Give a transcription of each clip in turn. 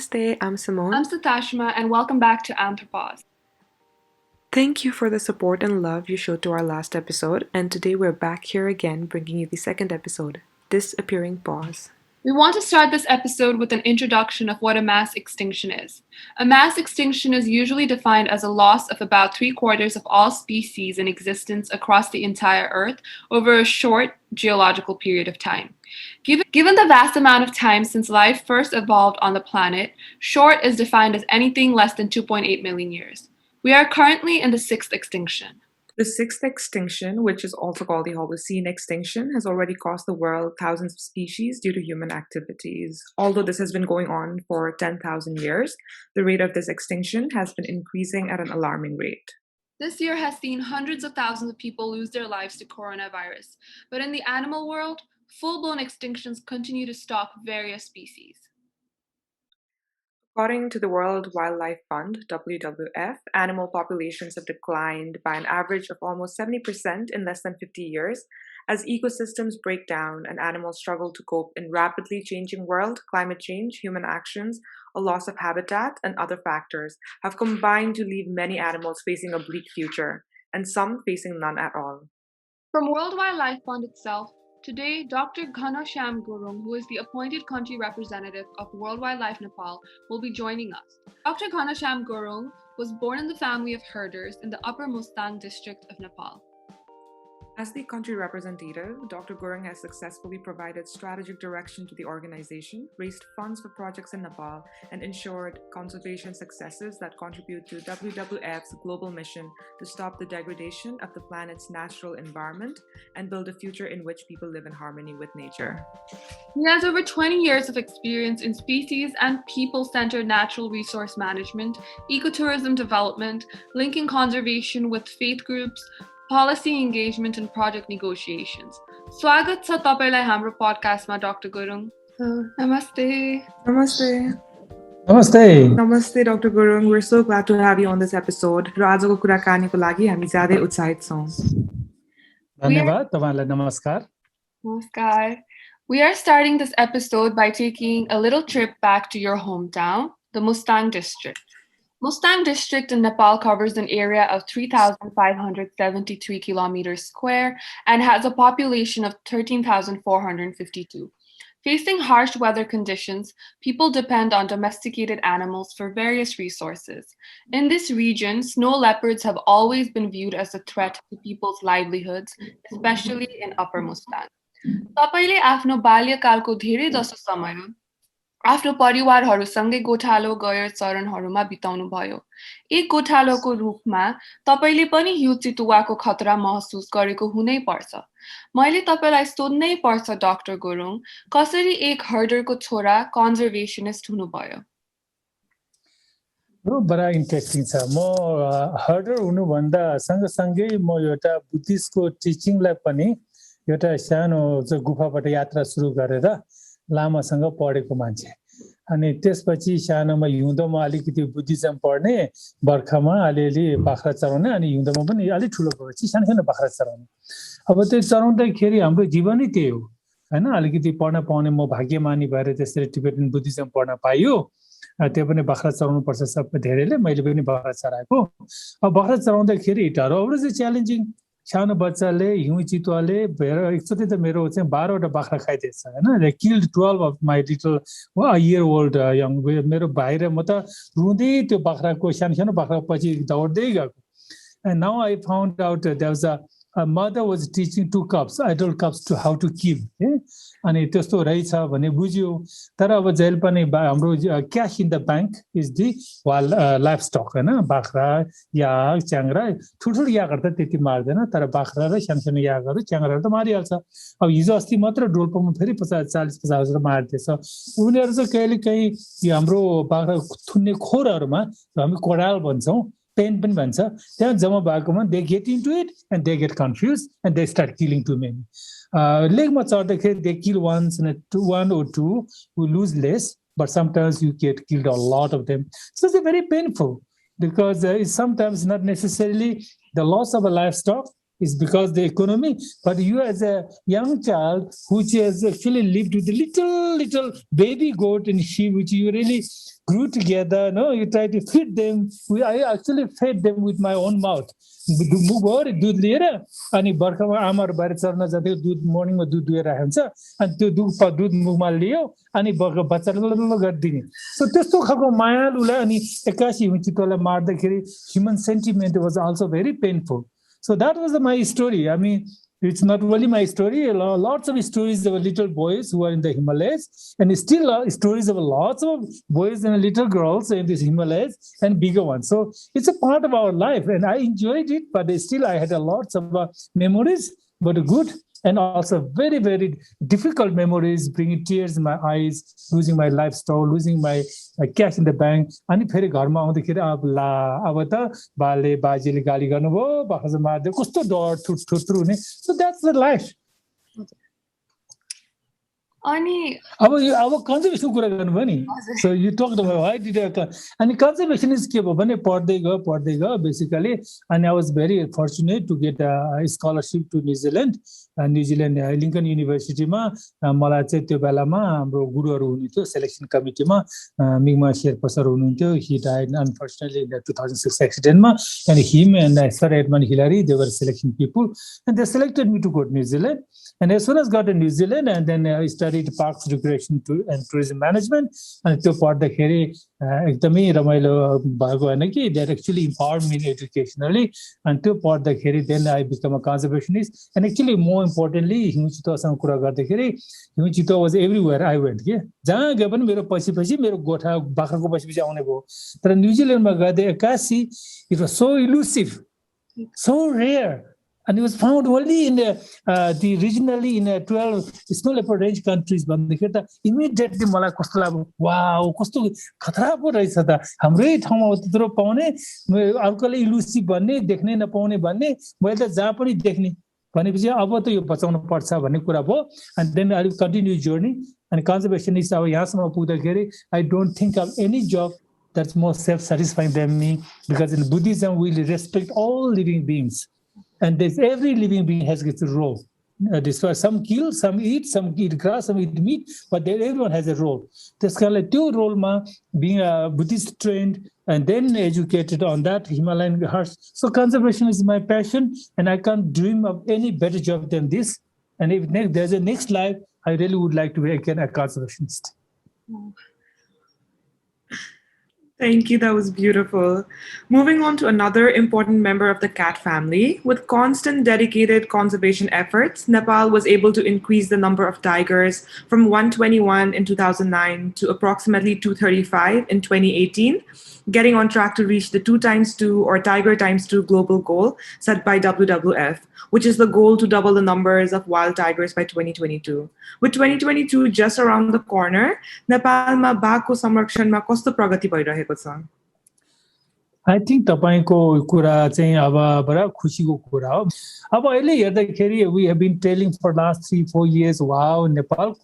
Namaste, I'm Simone. I'm Sitashma, and welcome back to Anthropause. Thank you for the support and love you showed to our last episode, and today we're back here again bringing you the second episode, Disappearing Paws. We want to start this episode with an introduction of what a mass extinction is. A mass extinction is usually defined as a loss of about 3/4 of all species in existence across the entire Earth over a short geological period of time. Given the vast amount of time since life first evolved on the planet, short is defined as anything less than 2.8 million years. We are currently in the sixth extinction. The sixth extinction, which is also called the Holocene extinction, has already cost the world thousands of species due to human activities. Although this has been going on for 10,000 years, the rate of this extinction has been increasing at an alarming rate. This year has seen hundreds of thousands of people lose their lives to coronavirus, but in the animal world, full-blown extinctions continue to stalk various species. According to the World Wildlife Fund, WWF, animal populations have declined by an average of almost 70% in less than 50 years as ecosystems break down and animals struggle to cope in rapidly changing world. Climate change, human actions, a loss of habitat, and other factors have combined to leave many animals facing a bleak future, and some facing none at all. From World Wildlife Fund itself, today, Dr. Shyam Gurung, who is the appointed country representative of World Wildlife Nepal, will be joining us. Dr. Shyam Gurung was born in the family of herders in the Upper Mustang district of Nepal. As the country representative, Dr. Gurung has successfully provided strategic direction to the organization, raised funds for projects in Nepal, and ensured conservation successes that contribute to WWF's global mission to stop the degradation of the planet's natural environment and build a future in which people live in harmony with nature. He has over 20 years of experience in species and people-centered natural resource management, ecotourism development, linking conservation with faith groups, policy engagement and project negotiations. स्वागत छ तपाईलाई हाम्रो पडकास्टमा doctor Gurung. Namaste. Namaste. Namaste. Namaste, Dr. Gurung. We're so glad to have you on this episode. र आजको कुराकानीको लागि हामी ज्यादै उत्साहित छौं. धन्यवाद तपाईलाई नमस्कार. Namaskar. We are starting this episode by taking a little trip back to your hometown, the Mustang district. Mustang district in Nepal covers an area of 3,573 kilometers square and has a population of 13,452. Facing harsh weather conditions, people depend on domesticated animals for various resources. In this region, snow leopards have always been viewed as a threat to people's livelihoods, especially in Upper Mustang. तपाईले आफ्नो बाल्यकालको धेरै जसो समय आफ्नो परिवारहरूसँगै गोठालो गएर चरणहरूमा बिताउनु भयो. एक गोठालोको रूपमा तपाईले पनि हिउँ चितुवाको खतरा महसुस गरेको हुनै पर्छ. मैले तपाईलाई सोध्नै पर्छ डाक्टर गुरुङ, कसरी एक हर्डरको छोरा कन्जर्भेशनिस्ट हुनुभयो? बडा इन्ट्रेस्टिङ छ. म हर्डर हुनुभन्दा सँगसँगै म एउटा बुद्धिस्टको टिचिङलाई पनि एउटा सानो गुफाबाट यात्रा सुरु गरेर लामासँग पढेको मान्छे. अनि त्यसपछि सानोमा हिउँदोमा अलिकति बुद्धिज्म पढ्ने, बर्खामा अलिअलि बाख्रा चराउने, अनि हिउँदोमा पनि अलिक ठुलो भएपछि सानो सानो बाख्रा चराउने. अब त्यो चराउँदाखेरि हाम्रो जीवनै त्यही हो हैन. अलिकति पढ्न पाउने म भाग्यमानी भएर त्यसरी टिबेटन बुद्धिज्म पढ्न पाइयो. त्यो पनि बाख्रा चराउनु पर्छ सबै धेरैले, मैले पनि बाख्रा चराएको. अब बाख्रा चराउँदाखेरि इट आर अलवेज च्यालेन्जिङ. सानो बच्चाले हिउँ चितुवाले एकचोटि त मेरो चाहिँ 12वटा बाख्रा खाइदिएछ हैन. They killed 12 of my little year old young. मेरो भाइ र म त रुँदै त्यो बाख्राको सानो सानो बाख्रा पछि दौड्दै गएको. And now I found out that there was a mother was teaching 2 cubs, adult cubs, to how to kill. अनि त्यस्तो रहेछ भने बुझ्यो. तर अब जहिले पनि हाम्रो cash in the bank is the livestock हैन. बाख्रा, याग, च्याङ्ग्रा, ठुल्ठुलो यागहरू त त्यति मार्दैन, तर बाख्रा र सानो यागहरू, च्याङ्ग्राहरू त मारिहाल्छ. अब हिजो अस्ति मात्र डोल्पोमा फेरि 40-50 मारिदिएछ. उनीहरू चाहिँ कहिले काहीँ हाम्रो बाख्रा थुन्ने खोरहरूमा हामी कोडाल भन्छौँ, पेन पनि भन्छ, त्यहाँ जम्मा भएकोमा they get into it and they get confuse and they start killing too many. लेगमा चढ्दाखेरि they kill once and 1 or 2 who lose less, but sometimes you get killed a lot of them. So it's very painful because it's sometimes not necessarily the loss of a livestock, It's because the economy. But you as a young child who has actually lived with a little baby goat and sheep, which you really grew together, no, you try to feed them. I actually fed them with my own mouth. दुध लिएर अनि बर्खामा आमाहरू बाहिर churn जाँदै दुध मर्निङमा दुध दुहेर हुन्छ अनि त्यो दुध मुखमा लियो अनि बच्चाले लल्ल गरिदिने सो त्यस्तो खालको मायालुलाई अनि 81 चितुवालाई मार्दाखेरि human sentiment was also very painful so that was my story I mean it's not only my story, lots of stories of little boys who are in the Himalayas, and still stories of lots of boys and little girls in these Himalayas and bigger ones. So it's a part of our life, and I enjoyed it, but still I had a lots of memories, but good, and also very, very difficult memories, bringing tears in my eyes, losing my livestock, losing my cash in the bank. अनि फेरि घरमा आउँदाखेरि अब ला अब त बाले बाजेले गाली गर्नुभयो बाखा मार्दै कस्तो डर थुत्रो हुने सो द्याट्स द लाइफ अनि अब कन्जर्भेसन कुरा गर्नुभयो नि so you talk about why did अनि कन्जर्भेसन इज के भयो भने पढ्दै गयो बेसिकली अनि I was very fortunate to get a scholarship to New Zealand Lincoln युनिभर्सिटीमा मलाई चाहिँ त्यो बेलामा हाम्रो गुरुहरू हुनुहुन्थ्यो सेलेक्सन कमिटीमा मिगमा शेर्पा सर हुनुहुन्थ्यो हि डाइड अनफर्चुनेटली इन 2006 एक्सिडेन्टमा and him and sir Edmund Hillary they were selection people and they selected me to go to New Zealand And as soon as got to New Zealand, and then I studied parks, recreation, and tourism management. And त्यो पढ्दाखेरि एकदमै रमाइलो भएको होइन कि that actually empowered me educationally. And त्यो पढ्दाखेरि then I became a conservationist. And actually more importantly, हिउँ चितुवासँग कुरा गर्दाखेरि हिउँ चितुवा was everywhere I went के जहाँ गए पनि मेरो पछि मेरो गोठा बाख्राको पछि आउने भयो तर न्युजिल्यान्डमा गए 81 it was so elusive, so rare. And it was found only in the regionally in 12 snow leopard range countries. भन्दाखेरि त immediately मलाई कस्तो लाग्यो वाउ कस्तो खतरा पो रहेछ त हाम्रै ठाउँमा त्यत्रो पाउने अर्कोले इलुसिभ भन्ने देख्नै नपाउने भन्ने मैले त जहाँ पनि देख्ने भनेपछि अब त यो बचाउनु पर्छ भन्ने कुरा भयो and then I will continue journey and conservationist अब यहाँसम्म पुग्दाखेरि I don't think of any job that's more self-satisfying than me because in Buddhism we respect all living beings. And every living being has its role. Some kill, some eat grass, some eat meat, but everyone has a role. There's kind of like two role ma being a Buddhist trained and then educated on that Himalayan hearts. So conservation is my passion, and I can't dream of any better job than this. And if there's a next life, I really would like to be again a conservationist. Thank you. That was beautiful. Moving on to another important member of the cat family. With constant dedicated conservation efforts, Nepal was able to increase the number of tigers from 121 in 2009 to approximately 235 in 2018, getting on track to reach the 2x2 or Tiger times 2 global goal set by WWF, which is the goal to double the numbers of wild tigers by 2022. With 2022 just around the corner, नेपालमा बाघको संरक्षणमा कस्तो प्रगति भइरहेको छ? I think तपाईको कुरा चाहिँ अब बडा खुसीको कुरा हो अब अहिले हेर्दाखेरि we have been telling for last 3-4 years wow Nepal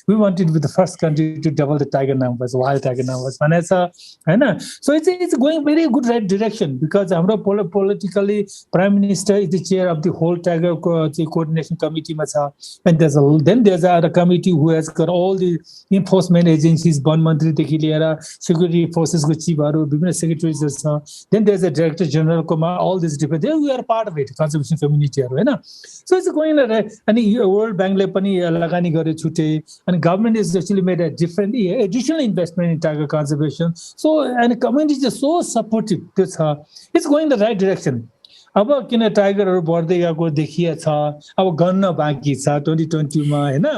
we wanted to be the first country to double the tiger numbers wild tiger numbers भनेछ हैन so it's going very good right direction because हाम्रो politically prime minister is the chair of the whole tiger coordination committee मा छ and there's a committee who has got all the enforcement agencies वन मन्त्री देखि लिएर security forces को chiefहरु विभिन्न secretaries छ then there's a director general koma all these different we are part of it conservation community haru हैन so it's going and world bank le pani lagani gare chute and government has actually made a different additional investment in tiger conservation so and community is so supportive it's going the right direction अब किन टाइगरहरु बढ्दै गएको देखिया छ अब गन्न बाँकी छ 2020 मा हैन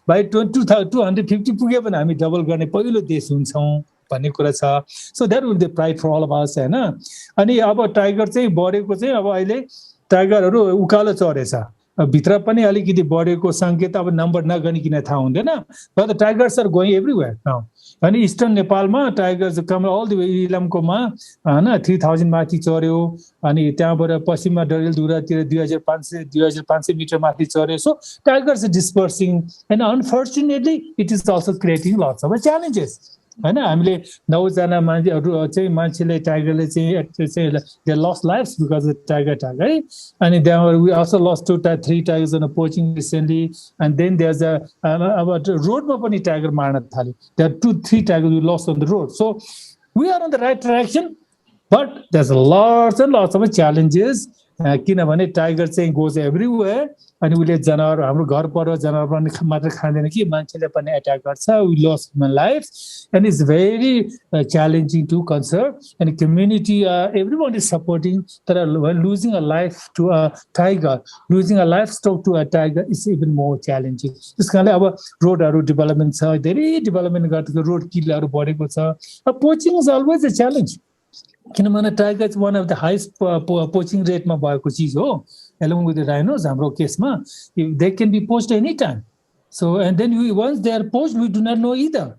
बाइ 250 पुगे पनि हामी डबल गर्ने पहिलो देश हुन्छौं भन्ने कुरा छ so that would be pride for all of us हैन अनि अब टाइगर चाहिँ बढेको चाहिँ अब अहिले टाइगरहरु उकालो चढेछ भित्र पनि अलिकति बढेको संकेत अब नम्बर नगनिकिन थाहा हुँदैन but the tigers are going everywhere now अनि इस्टर्न नेपालमा tigers come all the way इलामकोमा हैन 3000 माथि चढ्यो अनि त्यहाँबाट पश्चिममा डरेलधुरातिर 2500 मिटर माथि चढ्यो so tigers are dispersing and unfortunately it is also creating lots of challenges हैन हामीले 9 जना मान्छेहरु चाहिँ मान्छेले टाइगरले चाहिँ they lost lives because of the tiger attack, right? And then we also lost 3 tigers on a poaching recently, and then there's about road ma pani tiger marna thale. There are 2-3 tigers we lost on the road. So we are on the right direction, but there's lots and lots of challenges. किनभने tiger चाहिँ goes everywhere, अनि उले जनावर हाम्रो घर पर जनावर पनि मात्र खाँदैन कि मान्छेले पनि अट्याक गर्छ. We lost human lives, and it's very challenging to conserve, and community everyone is supporting that. Losing a life to a tiger, losing a livestock to a tiger is even more challenging. त्यसकारणले अब रोडहरु development छ, धेरै development गर्दै road किलहरु बढेको छ. Poaching is always a challenge. किनभने tiger is one of the highest poaching rate मा भएको चीज हो, along with the rhinos हाम्रो केसमा. They can be poached any time. So and then once they are poached, we do not know either.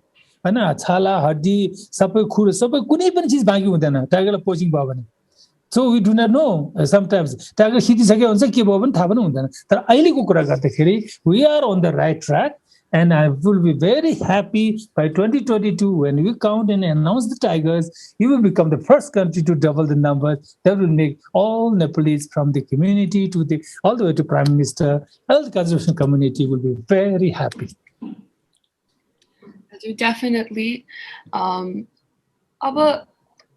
हैन, छाला हड्डी सबै खुर सबै कुनै पनि चीज बाँकी हुँदैन टाइगरलाई पोचिङ भयो भने. So we do not know. Sometimes tiger खिचिसक्यो हुन्छ के भयो भने थाहा पनि हुँदैन. तर अहिलेको कुरा गर्दाखेरि we are on the right track. And I will be very happy by 2022 when we count and announce the tigers. You will become the first country to double the numbers. That will make all Nepalese, from the community to all the way to Prime Minister, all the conservation community will be very happy. Definitely. Our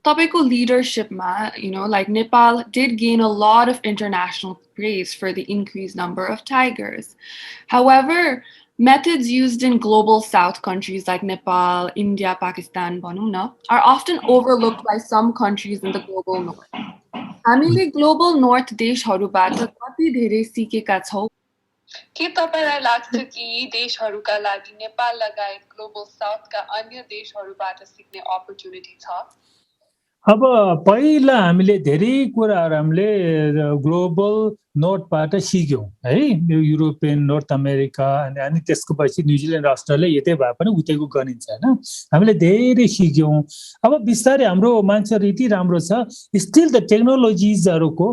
topical leadership, like Nepal did gain a lot of international praise for the increased number of tigers. However, methods used in global south countries like Nepal, India, Pakistan, are often overlooked by some countries in the global north. हामीले global north देशहरुबाट कति धेरै सिकेका छौं? के तपाईलाई लाग्छ कि यी देशहरुका लागि नेपाल लगायत ग्लोबल साउथका अन्य देशहरुबाट सिक्ने अपर्चुनिटी छ? अब पहिला हामीले धेरै कुराहरु हामीले ग्लोबल नर्थबाट सिक्यौं है, युरोपियन, नर्थ अमेरिका अनि त्यसको पछि न्यूजील्यान्ड, अस्ट्रेलिया यतै भए पनि उतैको गनिन्छ हैन. हामीले धेरै सिक्यौं. अब बिस्तारै हाम्रो मान्छेहरु यति राम्रो छ, स्टिल द टेक्नोलोजिजहरुको,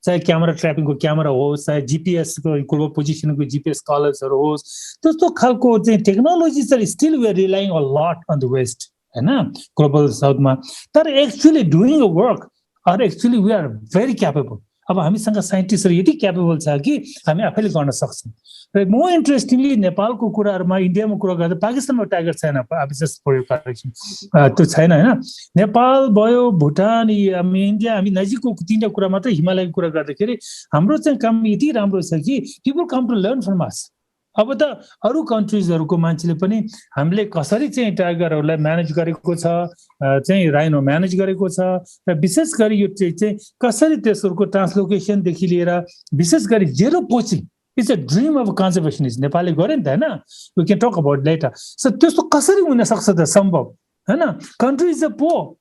चाहे क्यामेरा ट्र्यापिङको क्यामेरा होस्, चाहे जीपीएस को ग्लोबल पोजिसनको जीपीएस कलर्सहरु होस्, त्यस्तो खालको चाहिँ technologies are still we are relying a lot on the west हैन, ग्लोबल साउथमा. तर actually doing a work are actually we are very capable. अब हामीसँग साइन्टिस्टहरु यति क्यापेबल छ कि हामी आफैले गर्न सक्छौं. र मोर इन्ट्रेस्टिङली नेपालको कुराहरुमा, इन्डियामा कुरा गर्दा पाकिस्तानमा टाइगर छैन, जस्ट फर योर करेक्सन, त्यो छैन हैन. नेपाल भयो, भुटान, इन्डिया, हामी नजिकको तीनटा कुरा मात्र, हिमालयको कुरा गर्दाखेरि हाम्रो चाहिँ काम यति राम्रो छ कि people come to learn from us. अब त अरु कन्ट्रीजहरुको मान्छेले पनि हामीले कसरी चाहिँ टाइगरहरुलाई म्यानेज गरेको छ, चाहिँ राइनो म्यानेज गरेको छ, र विशेष गरी यो चाहिँ कसरी त्यसहरुको ट्रान्सलोकेसन देखि लिएर विशेष गरी zero poaching it's a dream of conservationist. नेपालले गर्यो नि त हैन, we can talk about later. So त्यस्तो कसरी हुन सक्छ त सम्भव हैन? कन्ट्री इज अ पोर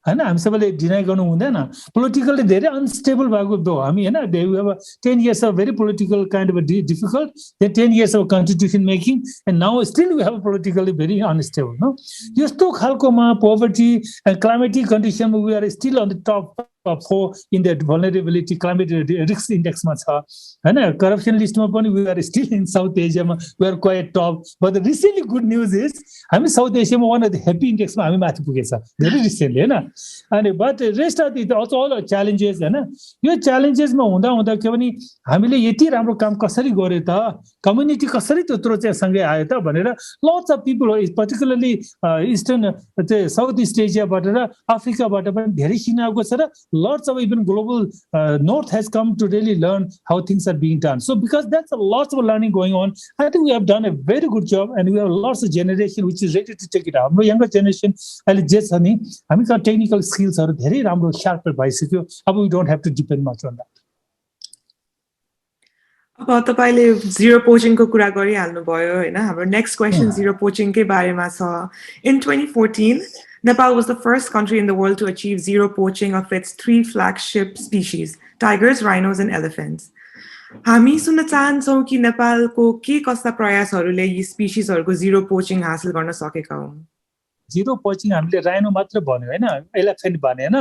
हैन, हामी सबैले डिनाइ गर्नु हुँदैन. पोलिटिकली धेरै अनस्टेबल भएको दो हामी हैन. They have 10 years of very political kind of a difficult, then 10 years of constitution making, and now still we have politically very unstable, no? यस्तो खालकोमा poverty and climatic condition, we are still on the top of 4 in the vulnerability climate risk index मा छ हैन. corruption list मा पनि we are still in South Asia मा we are quite top. But the recently good news is हामी South Asia मा one of the happy index मा हामी माथि पुगेछ very recently हैन. अनि but rest of the also all the challenges हैन. यो challenges मा हुँदा हुँदा के भने हामीले यति राम्रो काम कसरी गरे त, कम्युनिटी कसरी त्यत्रो चाहिँ सँगै आयो त भनेर lots of people, particularly eastern South East Asia बाट र अफ्रिकाबाट पनि धेरै सिक्न आएको छ, र lots of even global north has come to really learn how things are being done. So because that's lots of learning going on, I think we have done a very good job, and we have lots of generation which is ready to take it up. हाम्रो younger generation अहिले जे छ नि, हामीका technical स्किल्सहरु धेरै राम्रो sharp भइसक्यो. अब we don't have to depend much on that. अब तपाईले जीरो पोचिङ को कुरा गरिहाल्नु भयो हैन. हाम्रो नेक्स्ट क्वेशन जीरो पोचिङ के बारेमा छ. In 2014, Nepal was the first country in the world to achieve zero poaching of its 3 flagship species, tigers, rhinos, and elephants. हामी सुन्न चाहन्छौं कि नेपालको के कस्ता प्रयासहरुले यी स्पीशीजहरुको जीरो पोचिङ हासिल गर्न सकेका हुन्. जीरो पोचिङ हामीले राइनो मात्र भन्यो हैन, एलिफेन्ट भनेन,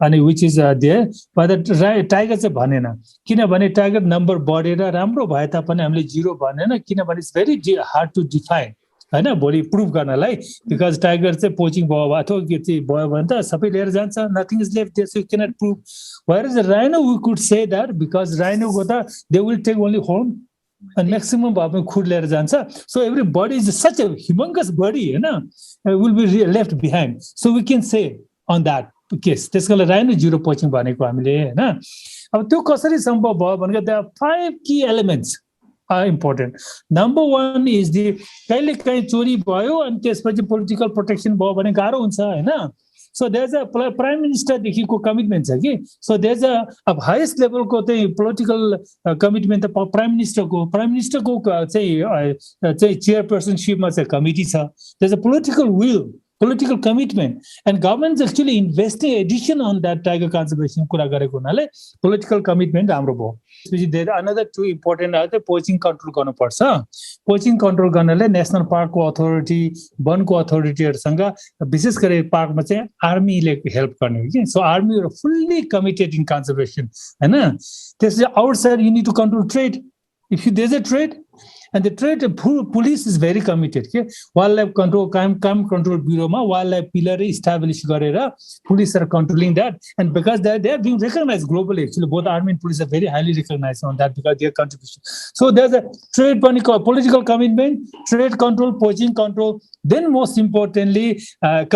अनि which is there, but tiger चाहिँ भनेन. किनभने टाइगर नम्बर बढेर राम्रो भए तापनि हामीले जीरो भनेन, किनभने it's very hard to define हैन भोलि प्रुभ गर्नलाई बिकज टाइगर चाहिँ पोचिङ भयो अथवा के चाहिँ भयो भने त सबै लिएर जान्छ nothing is left there so you cannot prove where is rhino we could say that because राइनोको त they will take only home and maximum भयो खुड लिएर जान्छ so everybody is such a humongous body हैन will be left behind so we can say on that case त्यसको लागि rhino zero poaching भनेको हामीले हैन अब त्यो कसरी सम्भव भयो भनेको there are 5 key elements are important number 1 is the कहिले काहीँ चोरी भयो अनि त्यसपछि पोलिटिकल प्रोटेक्सन भयो भने गाह्रो हुन्छ हैन So there's a prime minister देखिको कमिटमेन्ट छ कि so there's a अब हाईएस्ट लेभलको चाहिँ पोलिटिकल कमिटमेन्ट त प्राइम मिनिस्टरको चाहिँ चेयरपर्सनशिपमा चाहिँ कमिटी छ there's a political commitment and government is actually investing addition on that tiger conservation कुरा गरेको हुनाले political commitment हाम्रो भयो there are another two important are the poaching control गर्नु पर्छ poaching control गर्नले नेशनल पार्कको अथोरिटी वनको अथोरिटीहरुसँग विशेष गरी पार्कमा चाहिँ आर्मीले हेल्प गर्ने के so army are fully committed in conservation हैन त्यसले outside you need to control trade if there is a trade and the trade police is very committed के wildlife control crime control bureau ma wildlife pillar establish garera police are controlling that and because they are being recognized globally actually both army and police are very highly recognized on that because their contribution so there's a trade political commitment trade control poaching control then most importantly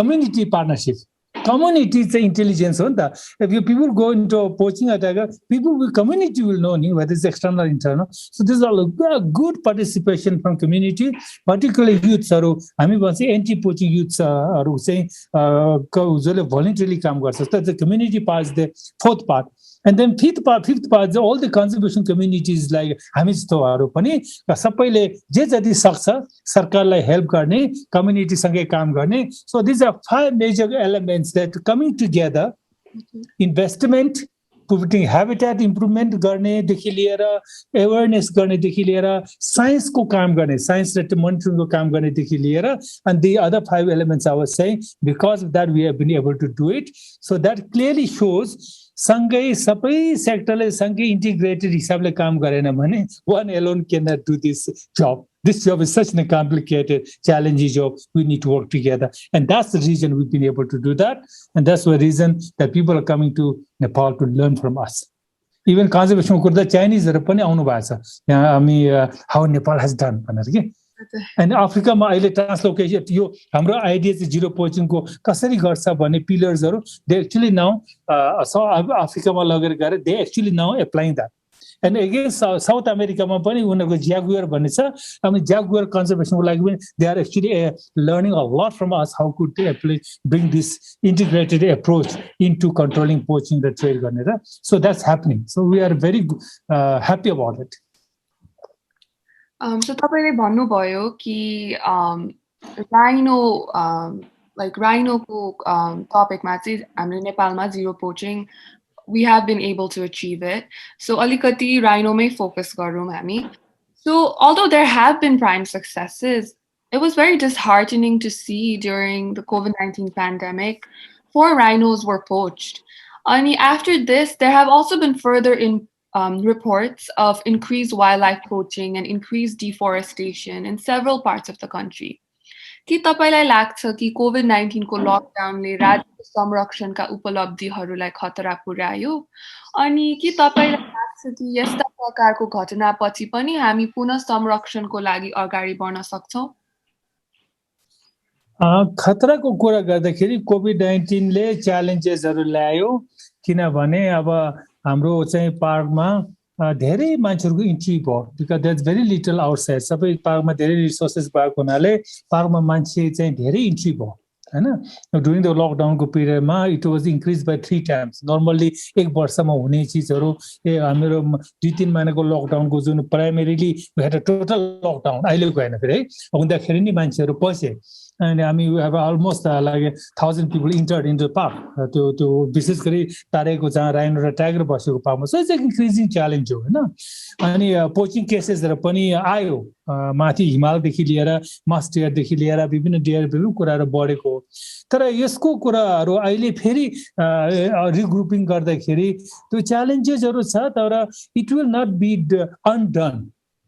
community partnership community is intelligence on that if you people go into poaching attack people will community will know whether it's external or internal so this is all a good participation from community particularly youths haru हामी भन्छ anti poaching youths haru चाहिँ जसले voluntarily काम गर्छ so the community part is the fourth part and then fifth part all the conservation communities like हामी जस्तोहरु पनि सबैले जे जति सक्छ सरकारलाई हेल्प गर्ने कम्युनिटी सँगै काम गर्ने so these are 5 major elements that coming together investment putting habitat improvement गर्ने देखि लिएर awareness गर्ने देखि लिएर साइन्स को काम गर्ने साइन्स र monitoring को काम गर्ने देखि लिएर and the other 5 elements I was saying because of that we have been able to do it so that clearly shows सँगै सबै सेक्टरले सँगै इन्टिग्रेटेड हिसाबले काम गरेन भने one alone cannot do this job is such a complicated challenging job we need to work together and that's the reason we've been able to do that and that's the reason that people are coming to Nepal to learn from us even conservation kurda Chinese hara pani आउनु भएको छ यहाँ हामी how Nepal has done भनेर के and Africa मा अहिले ट्रान्सलोकेसन यो हाम्रो आइडिया चाहिँ जिरो पोचिङ को कसरी गर्छ भन्ने पिलर्सहरु दे एक्चुअली नाउ अफ्रिका मा लगेर गरे they actually now applying that and again south America मा पनि उनीहरुको ज्यागुआर भन्ने छ हामी ज्यागुआर कन्जर्भेसनको लागि पनि they are actually learning a lot from us how could they bring this integrated approach into controlling poaching the trade गर्ने र so that's happening so we are very happy about it so तपाईले भन्नुभयो कि rhino को topic मा चाहिँ हामीले नेपालमा zero poaching we have been able to achieve it so alikati rhino may focus garau हामी so although there have been prime successes it was very disheartening to see during the COVID-19 pandemic 4 rhinos were poached and after this there have also been further reports of increased wildlife poaching and increased deforestation in several parts of the country के तपाईलाई लाग्छ कि COVID-19 को लकडाउनले राज्यको संरक्षणका उपलब्धिहरूलाई खतरा पुर्यायो अनि के तपाईलाई लाग्छ कि यस्ता प्रकारको घटनापछि पनि हामी पुनः संरक्षणको लागि अगाडि बढ्न सक्छौं खतराको कुरा गर्दाखेरि COVID-19 ले च्यालेन्जेसहरु ल्यायो किनभने अब हाम्रो चाहिँ पार्कमा धेरै मान्छेहरुको इन्ट्री भयो because there's very little outside सबै पार्कमा धेरै रिसोर्सेस भएको हुनाले पार्कमा मान्छे चाहिँ धेरै इन्ट्री भयो हैन during the lockdown को पिरियडमा it was increased by 3 times normally एक वर्षमा हुने चीजहरु हाम्रो 2-3 महिनाको लकडाउन को जुन primarily we had a total lockdown अहिले गएन फेरि हुँदाखेरि नि मान्छेहरु पसे and I mean we have almost like 1,000 people entered into the park to विशेष गरी तारेको जहाँ राइनो र टाइगर बसेको पार्कमा so it's an increasing challenge हो हैन अनि पोचिङ केसेसहरु पनि आयो माथि हिमालदेखि लिएर मस्टियर देखि लिएर विभिन्न डियर कुराहरु बढेको तर यसको कुराहरु अहिले फेरि रिग्रुपिङ गर्दाखेरि त्यो च्यालेन्जेसहरु छ तर it will not be undone